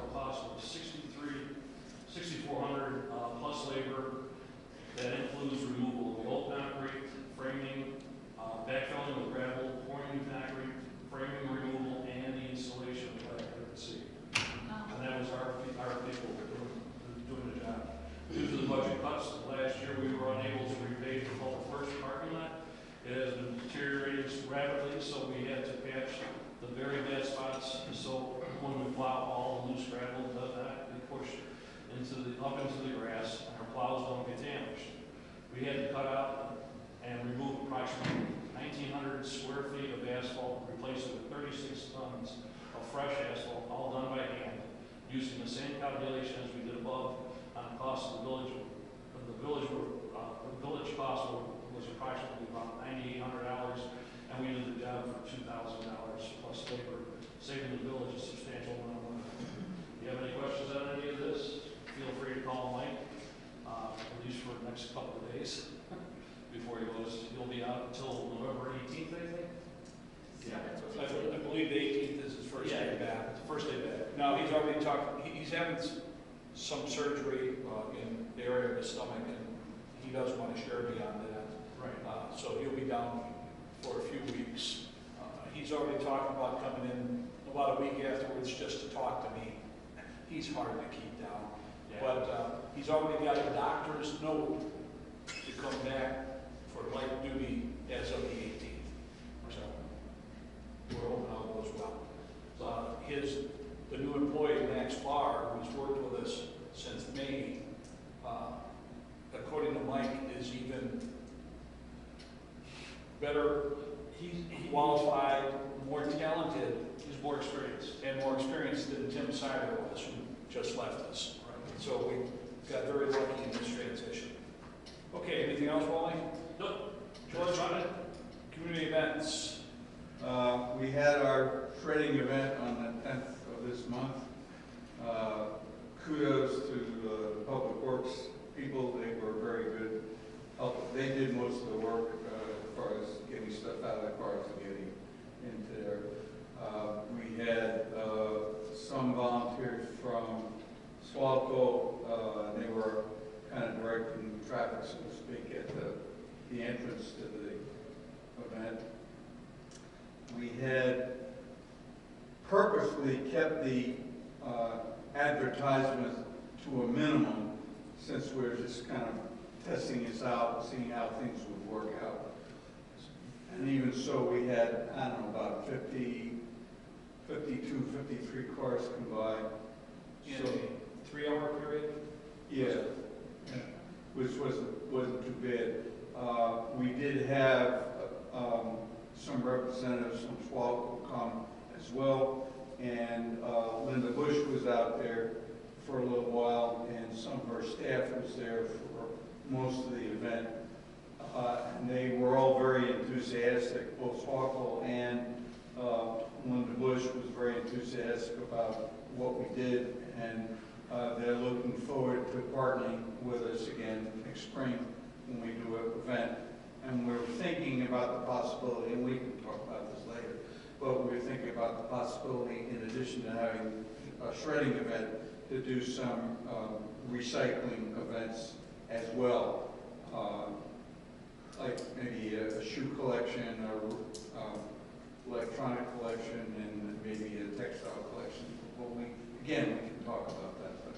a cost of $6,400 plus labor. That includes removal of the old concrete, framing, backfilling with gravel, pouring new concrete, framing removal, and the installation of black curtain. And that was our people doing the job. Due to the budget cuts last year, we were unable to repave the whole first parking lot. It has been deteriorating rapidly, so we had to patch the very bad spots. So when we plow, all the loose gravel does not get pushed up into the grass, and our plows don't get damaged. We had to cut out and remove approximately 1,900 square feet of asphalt, replace it with 36 tons of fresh asphalt, all done by hand, using the same calculation as we did above on the cost of the village. The village cost was approximately about $9,800, and we did the job for $2,000 plus labor, saving the village a substantial amount of money. If you have any questions on any of this, feel free to call Mike, at least for the next couple of days before he goes. He'll be out until November 18th, I think. Yeah, I believe the 18th is his first day back. First day back. Now, he's already talked, he's having some surgery in the area of his stomach, and he doesn't want to share beyond that. Right. So he'll be down for a few weeks. He's already talked about coming in about a week afterwards just to talk to me. He's hard to keep down. Yeah. But he's already got a doctor's note to come back for light duty as of the 18th. So we're hoping all goes well. The new employee, Max Barr, who's worked with us since May, according to Mike, is even better qualified, more talented. He's more experienced. And more experienced than Tim Sider was, who just left us. Right. So we got very lucky in this transition. Okay, anything else, Wally? Nope. George, community events. We had our training event on the 10th of this month. Kudos to the Public Works people. They were very good help. They did most of the work as far as getting stuff out of the cars and getting into there. We had some volunteers from Swalco, and they were kind of directing traffic, so to speak, at the entrance to the event. We had purposely kept the advertisement to a minimum since we're just kind of testing this out and seeing how things would work out. And even so, we had, I don't know, about 52, 53 cars come by. In So, a 3-hour period? yeah, yeah, which wasn't too bad. We did have some representatives from Swallow come as well, and Linda Bush was out there for a little while, and some of her staff was there for most of the event. And they were all very enthusiastic, both Swallow and Linda Bush was very enthusiastic about what we did, and they're looking forward to partnering with us again next spring when we do an event. And we're thinking about the possibility, and we can talk about this later, but we're thinking about the possibility, in addition to having a shredding event, to do some recycling events as well, like maybe a shoe collection or electronic collection and maybe a textile collection. Well, we can talk about that. But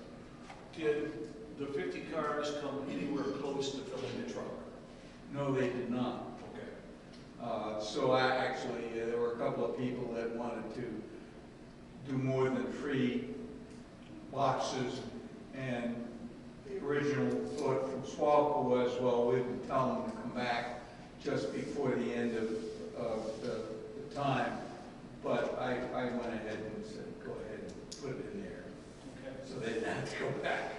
Did the 50 cars come anywhere close to filling the truck? no, they did not. Okay. So there were a couple of people that wanted to do more than 3 boxes, and the original thought from Swallow was, well, we would tell them to come back just before the end of the time, but I went ahead and said, go ahead and put it in there, Okay. so they didn't have to go back.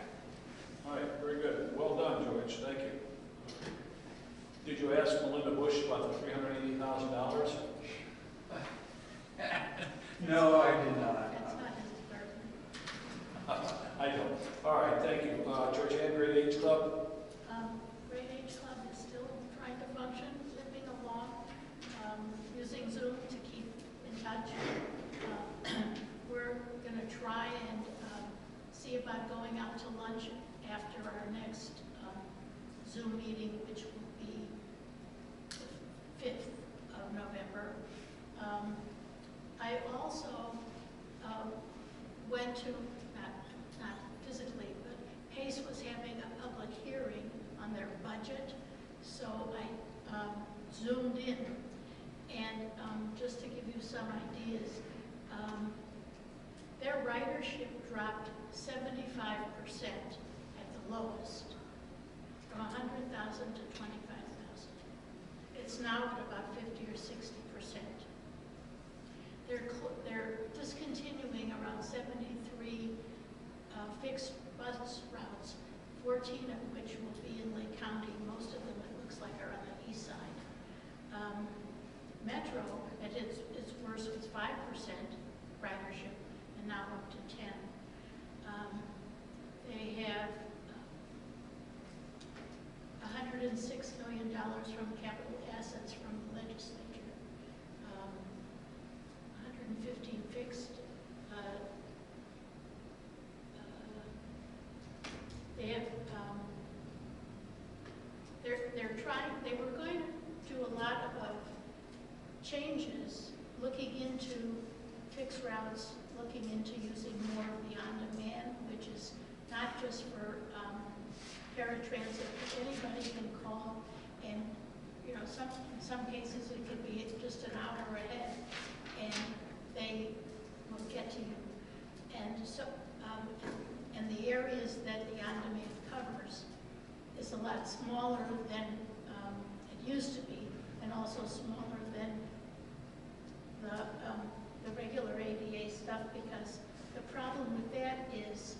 All right, very good. Well done, George. Thank you. Did you ask Melinda Bush about the $380,000? No, I did not. That's not his department. I don't. All right, thank you. George Ann, Great Age Club? Great Age Club is still trying to function, limping along, using Zoom to keep in touch. We're going to try and see about going out to lunch after our next Zoom meeting, which will be the 5th of November. I also went to, not physically, but Pace was having a public hearing on their budget, so I Zoomed in. And just to give you some ideas, their ridership dropped 75% at the lowest, from 100,000 to 25,000. It's now at about 50 or 60%. They're discontinuing around 73 fixed bus routes, 14 of which will be in Lake County. Most of them, it looks like, are on the east side. Metro, at its worst, was 5% ridership, and now up to 10. They have $106 million from capital assets from the legislature, 115 fixed. They have, they're trying, they were going to do a lot of changes, looking into fixed routes, looking into using more of the on-demand, which is not just for paratransit, but anybody can call, and in some cases it could be just an hour ahead, and they will get to you. And so, and the areas that the on-demand covers is a lot smaller than it used to be, and also smaller than the regular ADA stuff, because the problem with that is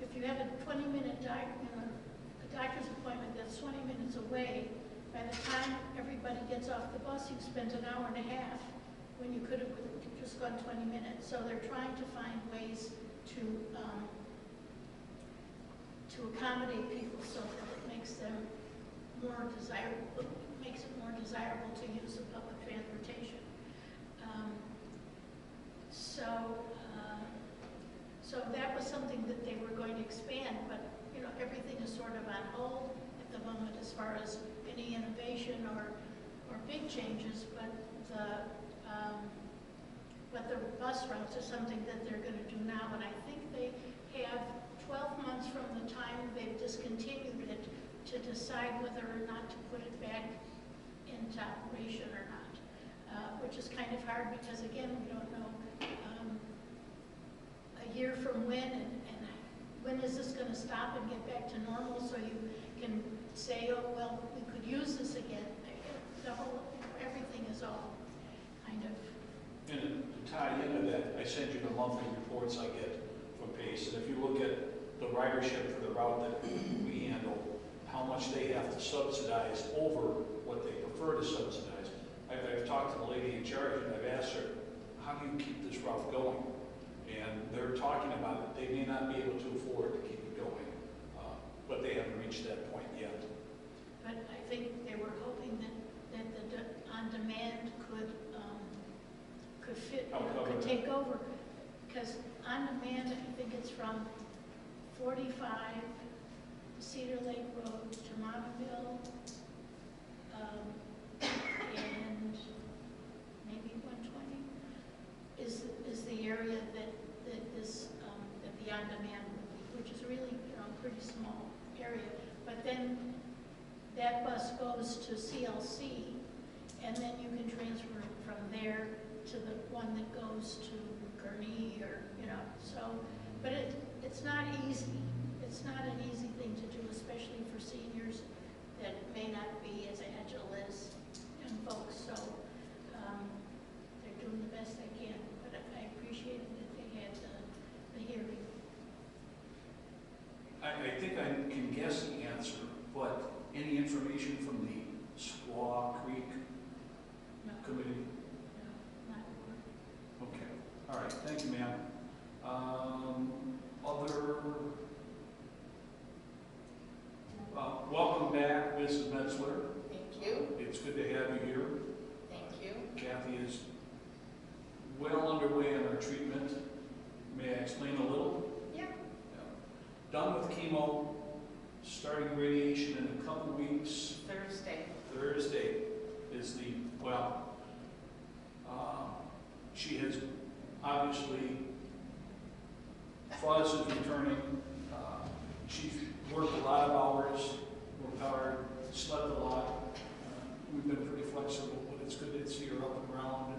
if you have a 20-minute doctor's appointment that's 20 minutes away, by the time everybody gets off the bus, you've spent an hour and a half when you could have just gone 20 minutes. So they're trying to find ways to accommodate people so that it makes them more desirable, makes it more desirable to use the public transportation. So that was something that they were going to expand, but everything is sort of on hold at the moment as far as any innovation or big changes, but the bus routes are something that they're going to do now, and I think they have 12 months from the time they've discontinued it to decide whether or not to put it back into operation or not, which is kind of hard because, again, we don't know a year from when and when is this going to stop and get back to normal so you can say, oh, well, we could use this again. The whole, everything is all kind of... And to tie into that, I send you the monthly reports I get from PACE, and if you look at the ridership for the route that we handle, how much they have to subsidize over what they prefer to subsidize. I've talked to the lady in charge and I've asked her, how do you keep this route going? And they're talking about it. They may not be able to afford to keep it going, but they haven't reached that point yet. But I think they were hoping that the on-demand could fit, could take over. Because on-demand, I think it's from 45 Cedar Lake Road to Montville, and maybe 120 is the area that this that the on-demand would be, which is really, you know, a pretty small area. But then that bus goes to CLC, and then you can transfer from there to the one that goes to Gurnee, or, you know, so, but it's not easy. It's not an easy thing to do, especially for seniors that may not be as agile as young folks, so they're doing the best they can, but I appreciated that they had the hearing. I think I can guess the answer, but any information from the Squaw Creek No, Committee? no, not a word. Okay, all right, thank you, ma'am. Welcome back, Mrs. Metzler. Thank you. It's good to have you here. Thank you. Kathy is well underway in her treatment. May I explain a little? Yeah. Done with chemo, starting radiation in a couple weeks. Thursday is the, well, she has obviously, Fuzz is returning. She's worked a lot of hours, worked hard, slept a lot. We've been pretty flexible, but it's good to see her up and around.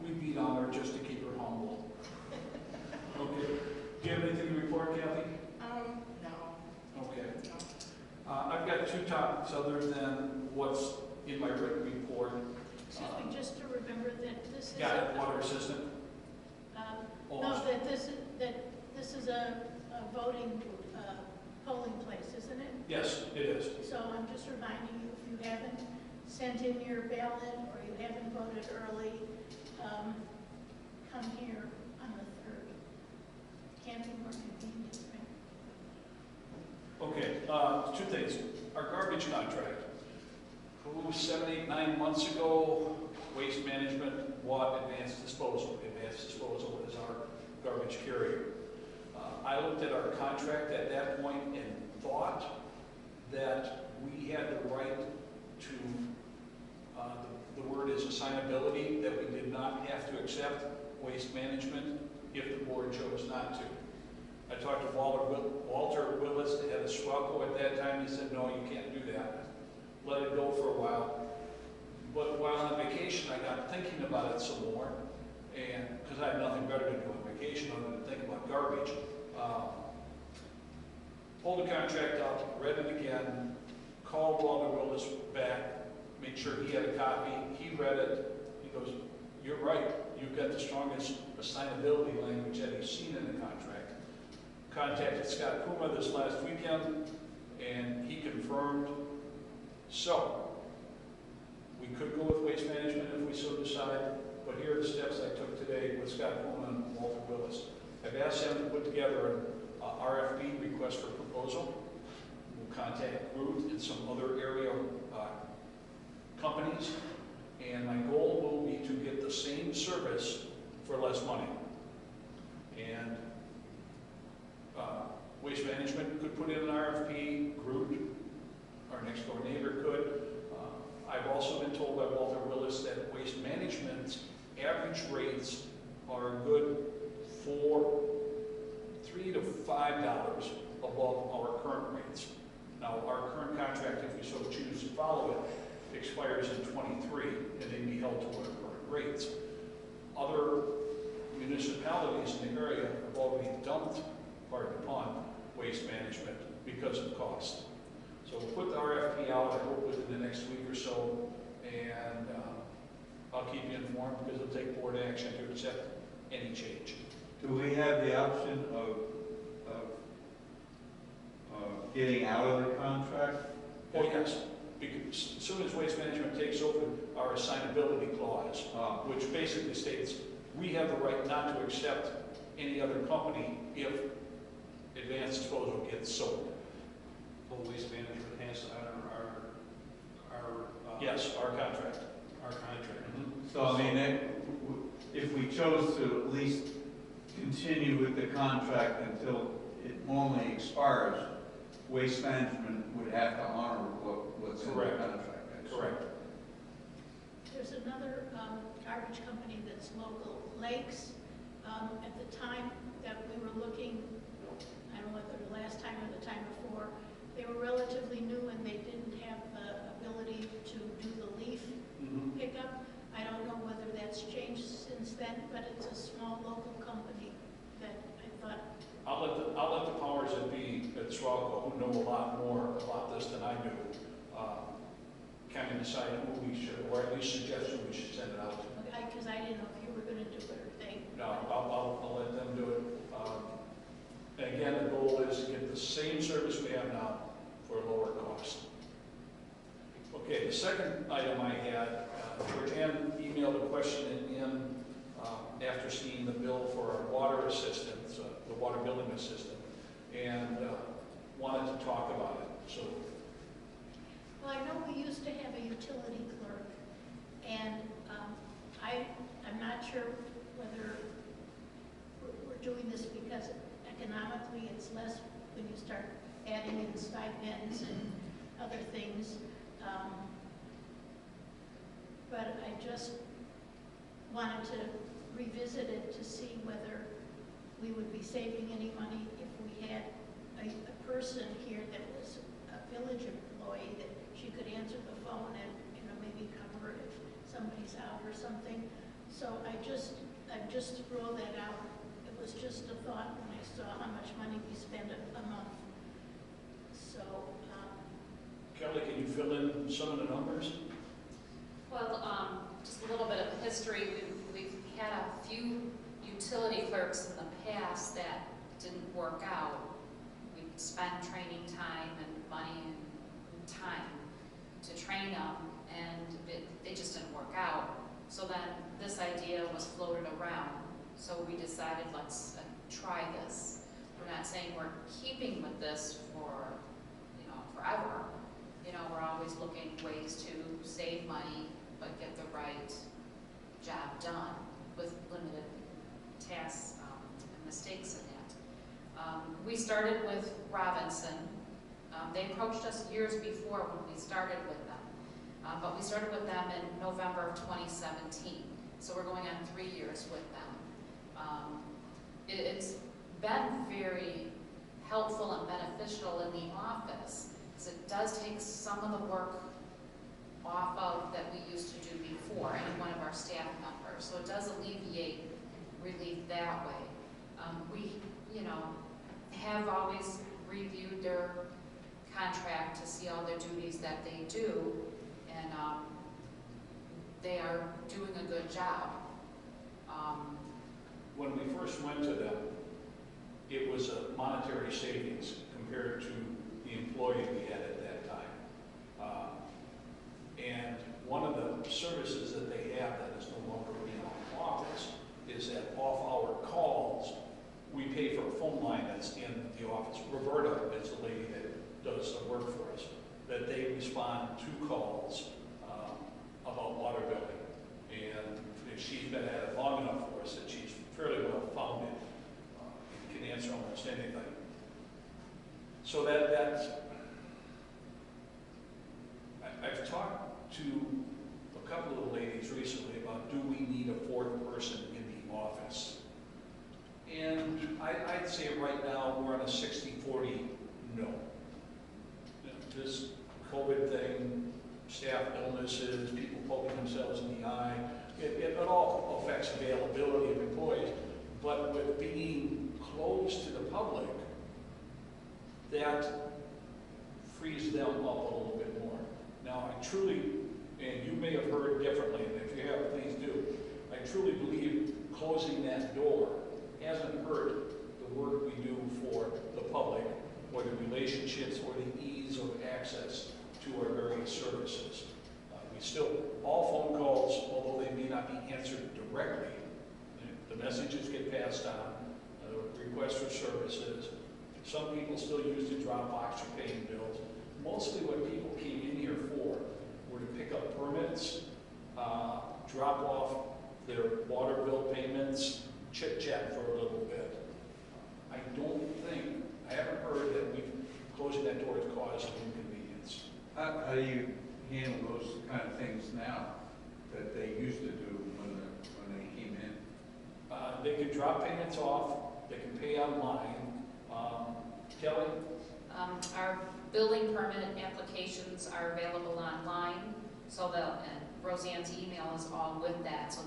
We beat on her just to keep her humble. Okay. Do you have anything to report, Kathy? No. Okay. I've got two topics other than what's in my written report. Excuse me, just to remember that this is... Got it, water system? No, that this is a voting, polling place, isn't it? Yes, it is. So I'm just reminding you, if you haven't sent in your ballot or you haven't voted early, come here on the 3rd. Can't be more convenient, right? Okay, two things. Our garbage contract. 7, 8, 9 months ago, Waste Management bought Advanced Disposal. Advanced Disposal is our garbage carrier. I looked at our contract at that point and thought that we had the right to, the word is assignability, that we did not have to accept Waste Management if the board chose not to. I talked to Walter Willis, the head of SWACO at that time. He said, no, you can't do that. Let it go for a while. But while on vacation, I got thinking about it some more, and because I had nothing better to do on vacation other than think about garbage. Pulled the contract out, read it again, called Walter Willis back, made sure he had a copy. He read it. He goes, you're right. You've got the strongest assignability language that he's seen in the contract. Contacted Scott Puma this last weekend, and he confirmed. So, we could go with Waste Management if we so decide, but here are the steps I took today with Scott Puma and Walter Willis. I've asked them to put together an RFP, request for proposal. We'll contact Groot and some other area companies, and my goal will be to get the same service for less money. And Waste Management could put in an RFP, Groot, our next door neighbor could. I've also been told by Walter Willis us that waste management's average rates are good for $3 to $5 above our current rates. Now, our current contract, if we so choose to follow it, expires in '23, and they'd be held to our current rates. Other municipalities in the area have already dumped, pardon the pun, waste management because of cost. So we'll put the RFP out, I hope within the next week or so, and I'll keep you informed because it'll take board action to accept any change. Do we have the option of getting out of the contract? Oh, yes, because as soon as waste management takes over our assignability clause, which basically states we have the right not to accept any other company if advanced disposal gets sold. Full waste management has to honor Yes, our contract. our contract. So, I mean, if we chose to at least continue with the contract until it normally expires, waste management would have to honor what's in the Correct. contract. Correct. There's another garbage company that's local, Lakes. At the time that we were looking, I don't know whether the last time or the time before, they were relatively new and they didn't have the ability to do the leaf pickup. I don't know whether that's changed since then, but it's a small local company that I thought. I'll let the powers that be at Srawco, who know a lot more about this than I do, kind of decide who we should, or at least suggest who we should send it out to. Because I didn't know if you were going to do it or they. No, I'll let them do it. And again, the goal is to get the same service we have now for a lower cost. Okay, the second item I had, Georgianne emailed a question in after seeing the bill for our water assistance, the water billing assistant, and wanted to talk about it. So, Well, I know we used to have a utility clerk, and I'm not sure whether we're doing this because economically it's less when you start adding in stipends and other things. But I just wanted to revisit it to see whether we would be saving any money if we had a person here that was a village employee that she could answer the phone and, maybe cover if somebody's out or something. So I just throw that out. It was just a thought when I saw how much money we spend a month. So, Kelly, can you fill in some of the numbers? Well, just a little bit of history. We've had a few utility clerks in the past that didn't work out. We spent training time and money and time to train them, and they just didn't work out. So then this idea was floated around. So we decided, let's try this. We're not saying we're keeping with this for, forever. We're always looking ways to save money, but get the right job done with limited tasks and mistakes in that. We started with Robinson. They approached us years before when we started with them, but we started with them in November of 2017. So we're going on 3 years with them. It's been very helpful and beneficial in the office, because it does take some of the work off of that we used to do before, any one of our staff members. So it does alleviate relief that way. We, have always reviewed their contract to see all their duties that they do, and they are doing a good job. When we first went to them, it was a monetary savings compared to the employee we had at that time. And one of the services that they have that is no longer in our office is that off-hour calls, we pay for a phone line that's in the office. Roberta is the lady that does the work for us, that they respond to calls about water billing. And she's been at it long enough for us that she's fairly well founded and can answer almost anything. So that's, I've talked to a couple of the ladies raised recently about, do we need a fourth person in the office? And I'd say right now, we're on a 60-40 no. This COVID thing, staff illnesses, people poking themselves in the eye, it all affects availability of employees. But with being closed to the public, that frees them up a little bit more. Now, I truly, and you may have heard differently, and if you have, please do, I truly believe closing that door hasn't hurt the work we do for the public, or the relationships, or the ease of access to our various services. We still, all phone calls, although they may not be answered directly, the messages get passed on, requests for services. Some people still use the Dropbox for paying bills. Mostly what people came in here for were to pick up permits, drop off their water bill payments, chit-chat for a little bit. I haven't heard that we've closing that door has caused an inconvenience. How do you handle those kind of things now that they used to do when they came in? They can drop payments off, they can pay online. Kelly? Our building permit applications are available online, so and Roseanne's email is all with that. So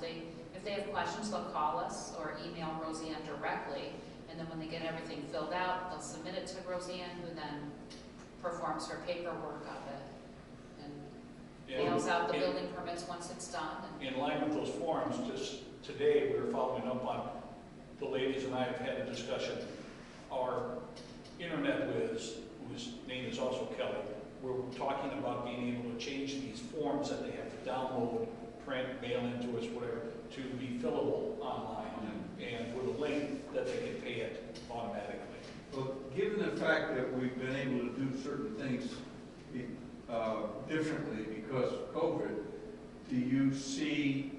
if they have questions, they'll call us or email Roseanne directly, and then when they get everything filled out, they'll submit it to Roseanne, who then performs her paperwork of it and mails out the building permits once it's done. In line with those forms, just today we were following up on, the ladies and I have had a discussion. Our internet whiz, whose name is also Kelly, we're talking about being able to change these forms that they have to download, print, mail into us, whatever, to be fillable online, and with a link that they can pay it automatically. Well, given the fact that we've been able to do certain things differently because of COVID, do you see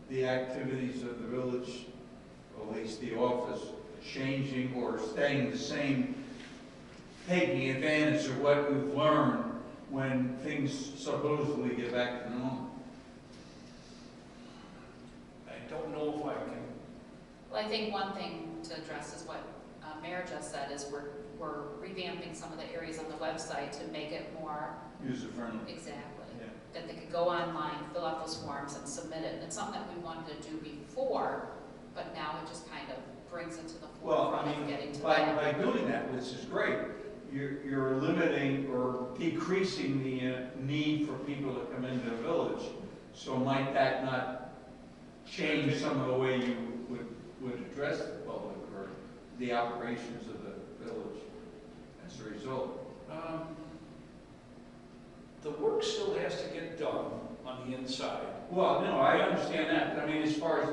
the activities of the village, or at least the office, changing or staying the same, taking advantage of what we've learned when things supposedly get back to normal? I don't know if I can. Well, I think one thing to address is what Mayor just said, is we're revamping some of the areas on the website to make it more User-friendly. exactly. Yeah. That they could go online, fill out those forms and submit it. And it's something that we wanted to do before, but now it just kind of brings it to the forefront of getting to that. By doing that, which is great, you're limiting or decreasing the need for people to come into the village. So might that not change some of the way you would address the public or the operations of the village as a result? The work still has to get done on the inside. Well, no, I understand that, but I mean, as far as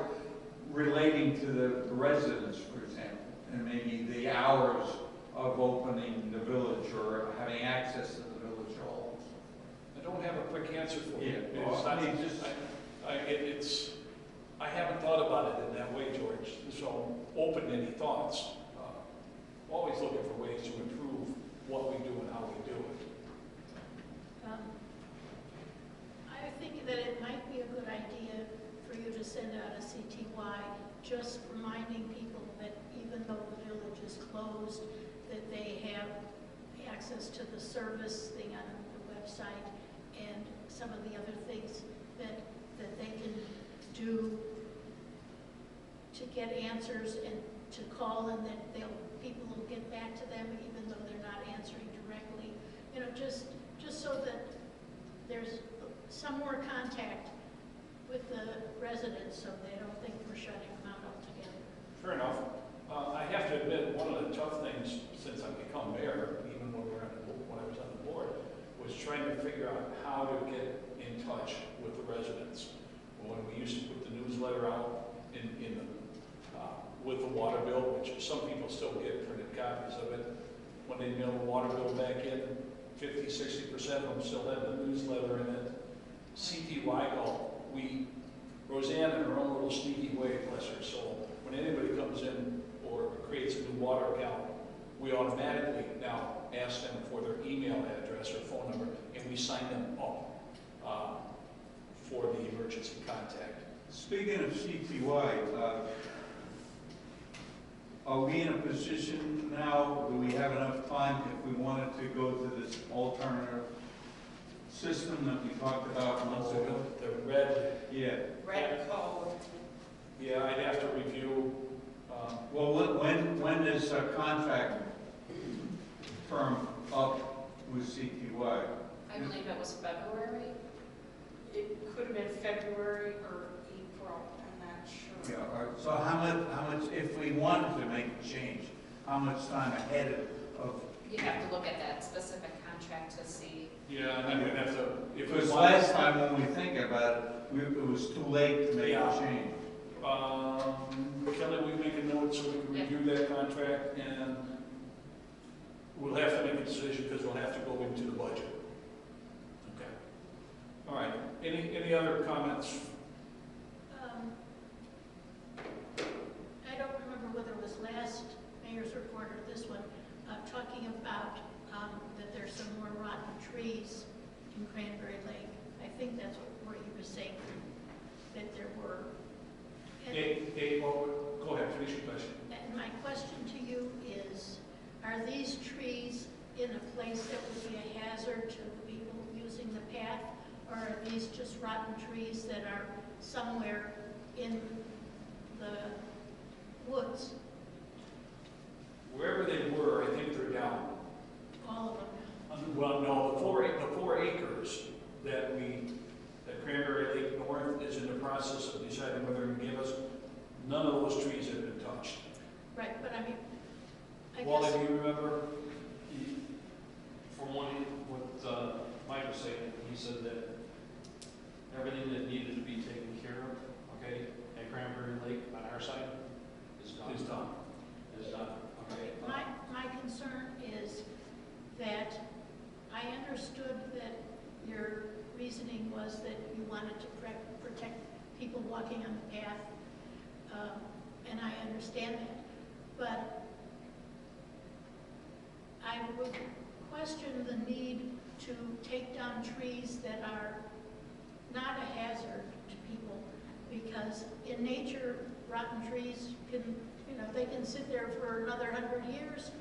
relating to the residents, for example, and maybe the hours of opening the village or having access to the village halls. I don't have a quick answer for you. Yeah, well, I haven't thought about it in that way, George, so open any thoughts. Always looking for ways to improve what we do and how we do it. I think that it might be a good idea for you to send out a CTY, just reminding people that even though the village is closed, that they have access to the service thing on the website and some of the other things that they can do to get answers and to call, and that people will get back to them even though they're not answering directly. You know, just so that there's some more contact with the residents so they don't think we're shutting them out altogether. Fair enough. I have to admit, one of the tough things since I've become mayor, even when I was on the board, was trying to figure out how to get in touch with the residents. When we used to put the newsletter out with the water bill, which some people still get printed copies of it, when they mail the water bill back in, 50–60% of them still had the newsletter in it. CTY call, Roseanne in her own little sneaky way, bless her soul, when anybody comes in or creates a new water account, we automatically now ask them for their email address or phone number, and we sign them up Speaking of CTY, are we in a position now, do we have enough time if we wanted to go to this alternative system that we talked about months ago? The red, Yeah. Red code. yeah, I'd have to review, Well, when is a contract term up with CTY? I believe it was February. It could have been February or April, I'm not sure. Yeah, all right. So how much, if we wanted to make a change, how much time ahead of? You have to look at that specific contract to see. yeah, and then we'd have to, if we Because wanted. last time when we think about it, it was too late to make Yeah. a change. Kelly, we make a note so we can review that contract, and we'll have to make a decision because we'll have to go into the budget. Okay. All right, any other comments? I don't remember whether it was last mayor's report or this one, talking about that there's some more rotten trees in Cranberry Lake. I think that's what you were saying, that there were. And- Well, go ahead, finish your question. And my question to you is, are these trees in a place that would be a hazard to the people using the path? Or are these just rotten trees that are somewhere in the woods, Wherever they were, I think they're down. all of them? Well, no, the 4 acres that Cranberry Lake North is in the process of deciding whether to give us, none of those trees have been touched. Right, but I mean, I Wally, guess, do you remember? From what Mike was saying, he said that everything that needed to be taken care of, okay, at Cranberry Lake on our side is done. Is done. Is done, okay. my concern is that I understood that your reasoning was that you wanted to protect people walking on the path, and I understand that, but I would question the need to take down trees that are not a hazard to people, because in nature, rotten trees can, they can sit there for another 100 years.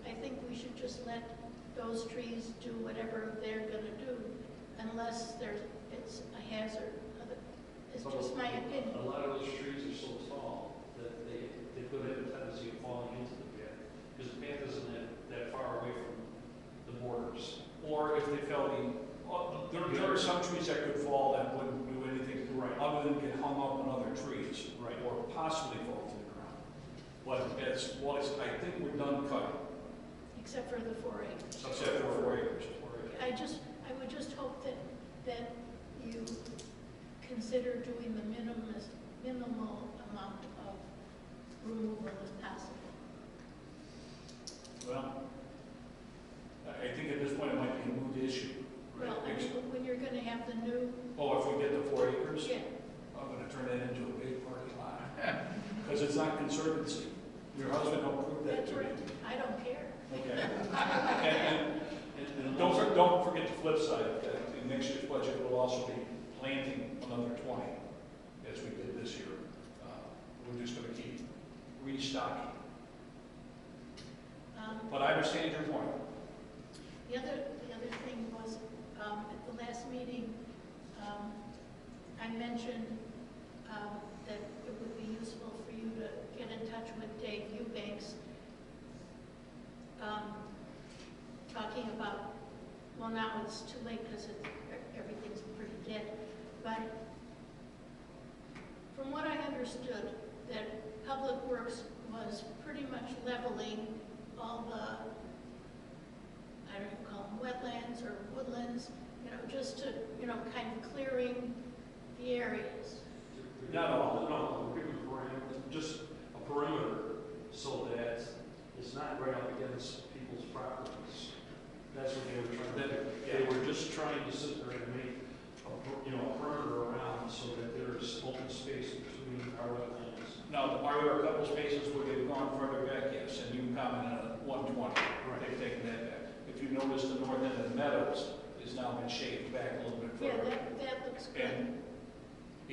I think we should just let those trees do whatever they're gonna do, unless it's a hazard. It's just my opinion. A lot of those trees are so tall that they could have a tendency of falling into the path, because the path isn't that far away from the borders. Or if they fell, there are some trees that could fall that wouldn't do anything other than get hung up on other trees. Right. Or possibly fall to the ground. But as well as, I think we're done cutting, Except for the 4 acres. except for 4 acres. I would just hope that you consider doing the minimal amount of removal as possible. Well, I think at this point it might be a moot issue. Right? Well, I mean, when you're gonna have the new, Oh, if we get the 4 acres? yeah, I'm gonna turn that into a big parking lot. Because it's not conservancy. Your husband will prove that that's to you. right, I don't care. Okay. And don't forget the flip side, that in next year's budget will also be planting another 20, as we did this year. We're just gonna keep restocking. But I understand your point. The other thing was, at the last meeting, I mentioned that it would be useful for you to get in touch with Dave Eubanks, talking about, well, now it's too late because everything's pretty dead, but from what I understood, that Public Works was pretty much leveling all the, I don't know, call them wetlands or woodlands, just to, kind of clearing the areas. No, just a perimeter so that it's not right up against people's properties. That's what they were trying to do. They were just trying to sit there and make a perimeter around so that there's open space between our wetlands. Now, are there a couple spaces where they've gone further back? Yes, and you commented on 120. They've taken that back. If you notice, the north end of the meadows has now been shaved back a little bit Yeah, further. that looks good. And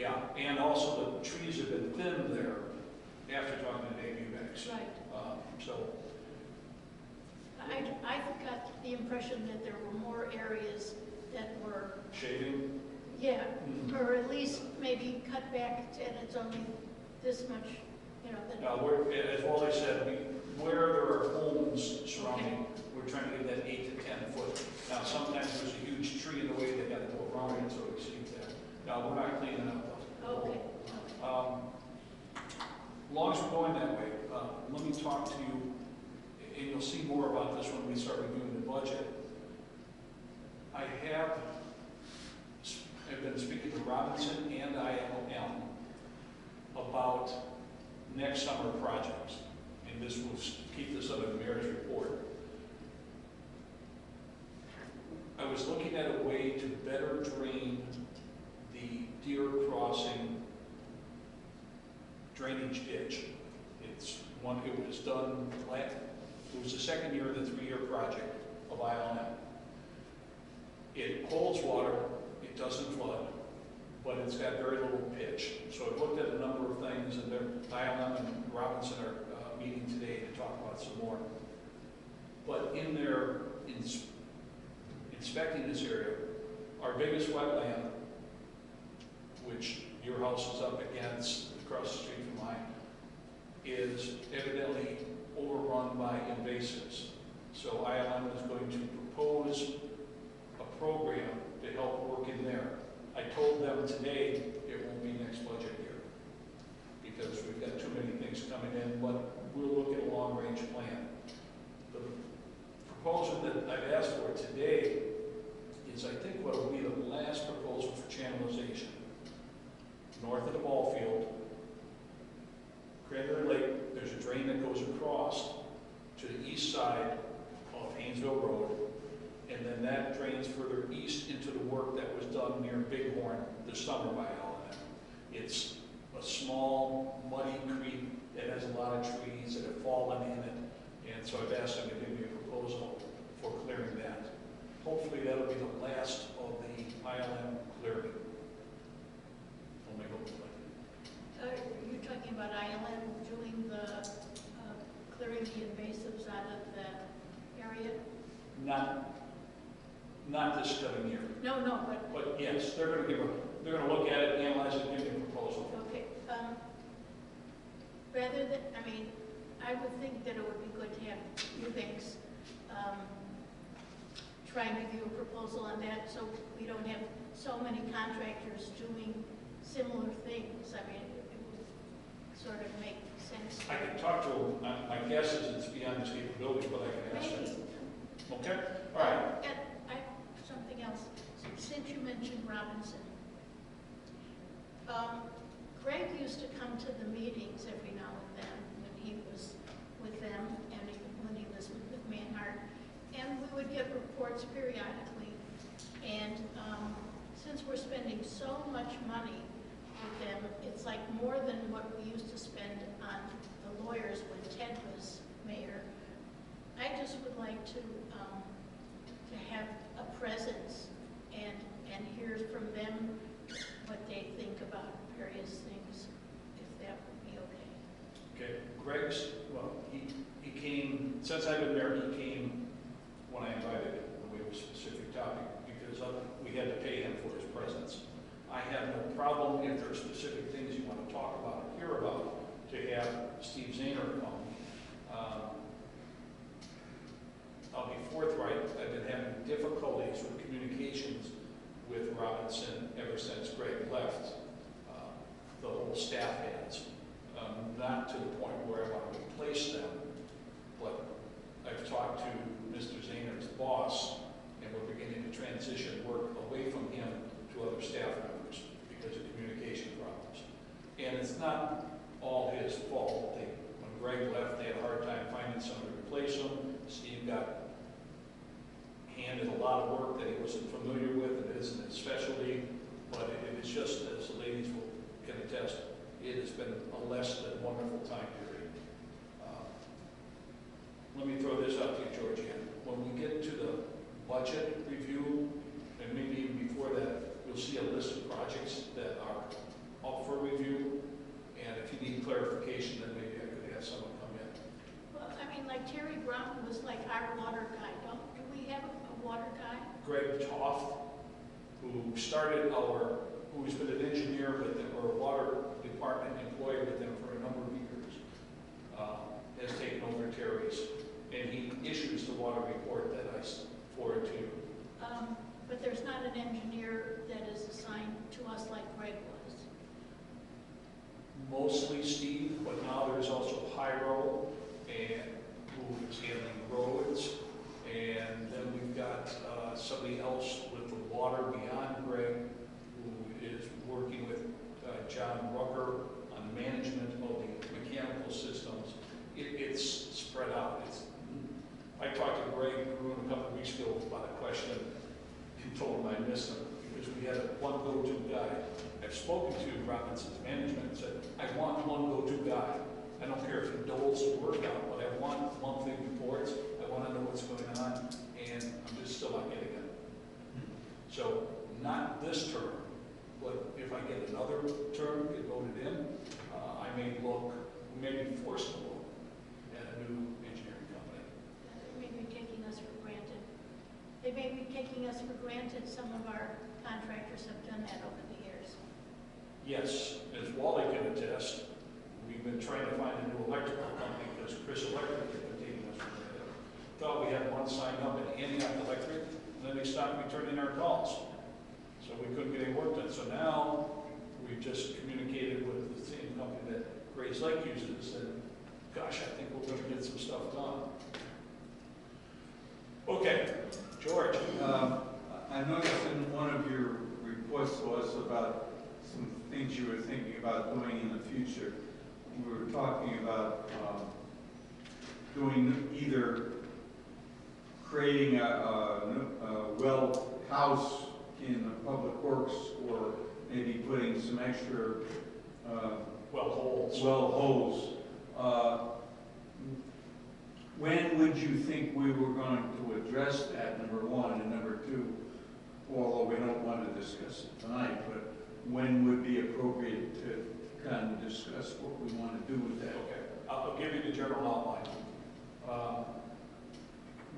Yeah, and also the trees have been thinned there after talking to Dave Eubanks. Right. So, I got the impression that there were more areas that were, shading, yeah, Mhm. or at least maybe cut back and it's only this much, you know, that. as Wally said, where there are homes surrounding, we're trying to get that 8 to 10 foot. Now, sometimes there's a huge tree in the way, they got to go around it, so it exceeds that. No, we're not cleaning up those. Okay. As long as we're going that way, let me talk to you, and you'll see more about this when we start reviewing the budget. I've been speaking to Robinson and ILM about next summer projects, and this will keep this under the mayor's report. I was looking at a way to better drain the Deer Crossing drainage ditch. It was done, it was the second year of the 3-year project of ILM. It holds water, it doesn't flood, but it's got very little pitch. So I've looked at a number of things, and ILM and Robinson are meeting today to talk about some more. But in their inspecting this area, our biggest wetland, which your house is up against, across the street from mine, is evidently overrun by invasives. So ILM is going to propose a program to help work in there. I told them today it won't be next budget year because we've got too many things coming in, but we'll look at a long-range plan. The proposal that I've asked for today is, I think, what will be the last proposal for channelization. North of the ball field, Cranberry Lake, there's a drain that goes across to the east side of Hainesville Road, and then that drains further east into the work that was done near Bighorn this summer by ILM. It's a small, muddy creek that has a lot of trees that have fallen in it, and so I've asked them to give me a proposal for clearing that. Hopefully that'll be the last of the ILM clearing. I'll make a Are you talking about ILM doing the, clearing the invasives out of that area? Not this coming year. No, But yes, they're going to look at it, analyze it, give me a proposal. okay. Rather than, I would think that it would be good to have Eubanks try and give you a proposal on that, so we don't have so many contractors doing similar things. It would sort of make sense. I can talk to him. My guess is it's beyond his capability, but I can ask him. Maybe. Okay? All right. And something else, since you mentioned Robinson, Greg used to come to the meetings every now and then when he was with them and when he was with Manhart, and we would get reports periodically. And since we're spending so much money with them, it's like more than what we used to spend on the lawyers when Ted was mayor. I just would like to have a presence and hear from them what they think about various things, if that would be okay. Okay. He came, since I've been there, he came when I invited him, when we have a specific topic, because we had to pay him for his presence. I have no problem if there are specific things you want to talk about or hear about, to have Steve Zahner come. I'll be forthright, I've been having difficulties with communications with Robinson ever since Greg left. The whole staff has. Not to the point where I want to replace them, but I've talked to Mr. Zahner's boss, and we're beginning to transition work away from him to other staff members because of communication problems. And it's not all his fault. When Greg left, they had a hard time finding someone to replace him. Steve got handed a lot of work that he wasn't familiar with, and it isn't his specialty, but it is just, as the ladies can attest, it has been a less than wonderful time period. Let me throw this out to you, Georgianne. When we get to the budget review, and maybe even before that, you'll see a list of projects that are clarification, then maybe I could have someone come in. Well, I mean, like Terry Brown was like our water guy. Do we have a water guy? Greg Toft, who's been an engineer with them, or a water department employee with them for a number of years, has taken over Terry's, and he issues the water report that I forward to you. But there's not an engineer that is assigned to us like Greg was. Mostly Steve, but now there's also Pyro, and who is handling roads, and then we've got somebody else with the water beyond Greg, who is working with John Rucker on management of the mechanical systems. It's spread out. I talked to Greg Gruen a couple of weeks ago about a question. He told him I missed him because we had one go-to guy. I've spoken to Robinson's management and said, I want one go-to guy. I don't care if he doles the work out, but I want monthly reports. I want to know what's going on, and I'm just still not getting it. So not this term, but if I get another term, get voted in, I may be forced to look at a new engineering company. They may be taking us for granted. They may be taking us for granted. Some of our contractors have done that over the years. Yes, as Wally can attest, we've been trying to find a new electrical company because Chris Electric has been taking us for granted. Thought we had one signed up at Antioch Electric, and then they stopped returning our calls. So we couldn't get any work done. So now we've just communicated with the same company that Grace Lake uses, and gosh, I think we're going to get some stuff done. Okay, George. I noticed in one of your reports to us about some things you were thinking about doing in the future. We were talking about doing either creating a well house in the public works, or maybe putting some extra well holes. When would you think we were going to address that, number one, and number two, although we don't want to discuss it tonight, but when would be appropriate to kind of discuss what we want to do with that? Okay, I'll give you the general outline.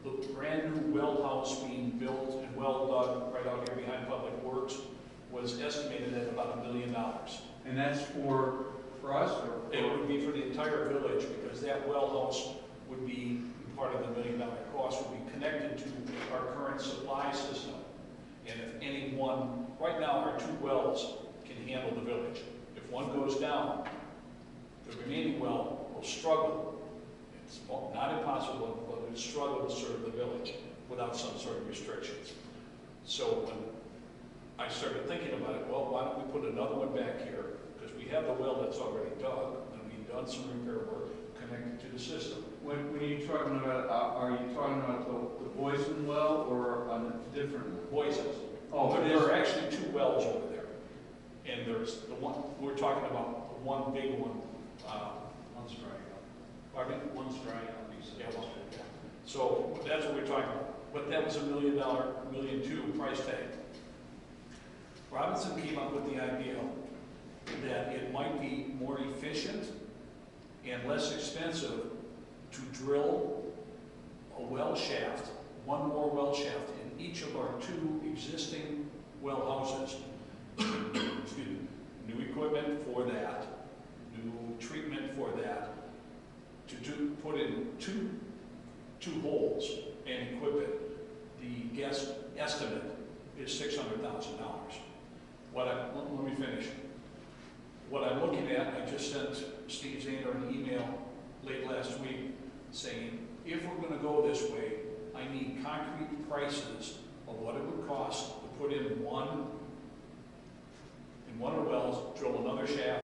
The brand new well house being built and well dug right out here behind Public Works was estimated at about $1 million. And that's for us, or? It would be for the entire village, because that well house would be part of the $1 million cost, would be connected to our current supply system. And if any one, right now our 2 wells can handle the village. If one goes down, the remaining well will struggle. It's not impossible, but it would struggle to serve the village without some sort of restrictions. So when I started thinking about it, well, why don't we put another one back here? Because we have the well that's already dug, and we've done some repair work connected to the system. When you're talking about, are you talking about the Boysen well or on a different one? Boysen. Oh, there are actually 2 wells over there. And there's the one, we're talking about the one big one. One's dry out. Pardon me? One's dry out, he said. Yeah, well, yeah. So that's what we're talking about. But that was $1 million, $1.2 million price tag. Robinson came up with the idea that it might be more efficient and less expensive to drill a well shaft, one more well shaft in each of our 2 existing well houses. Excuse me. New equipment for that, new treatment for that, to put in two holes and equip it. The guess estimate is $600,000. Let me finish. What I'm looking at, I just sent Steve Zahner an email late last week saying, if we're going to go this way, I need concrete prices of what it would cost to put in one of the wells, drill another shaft,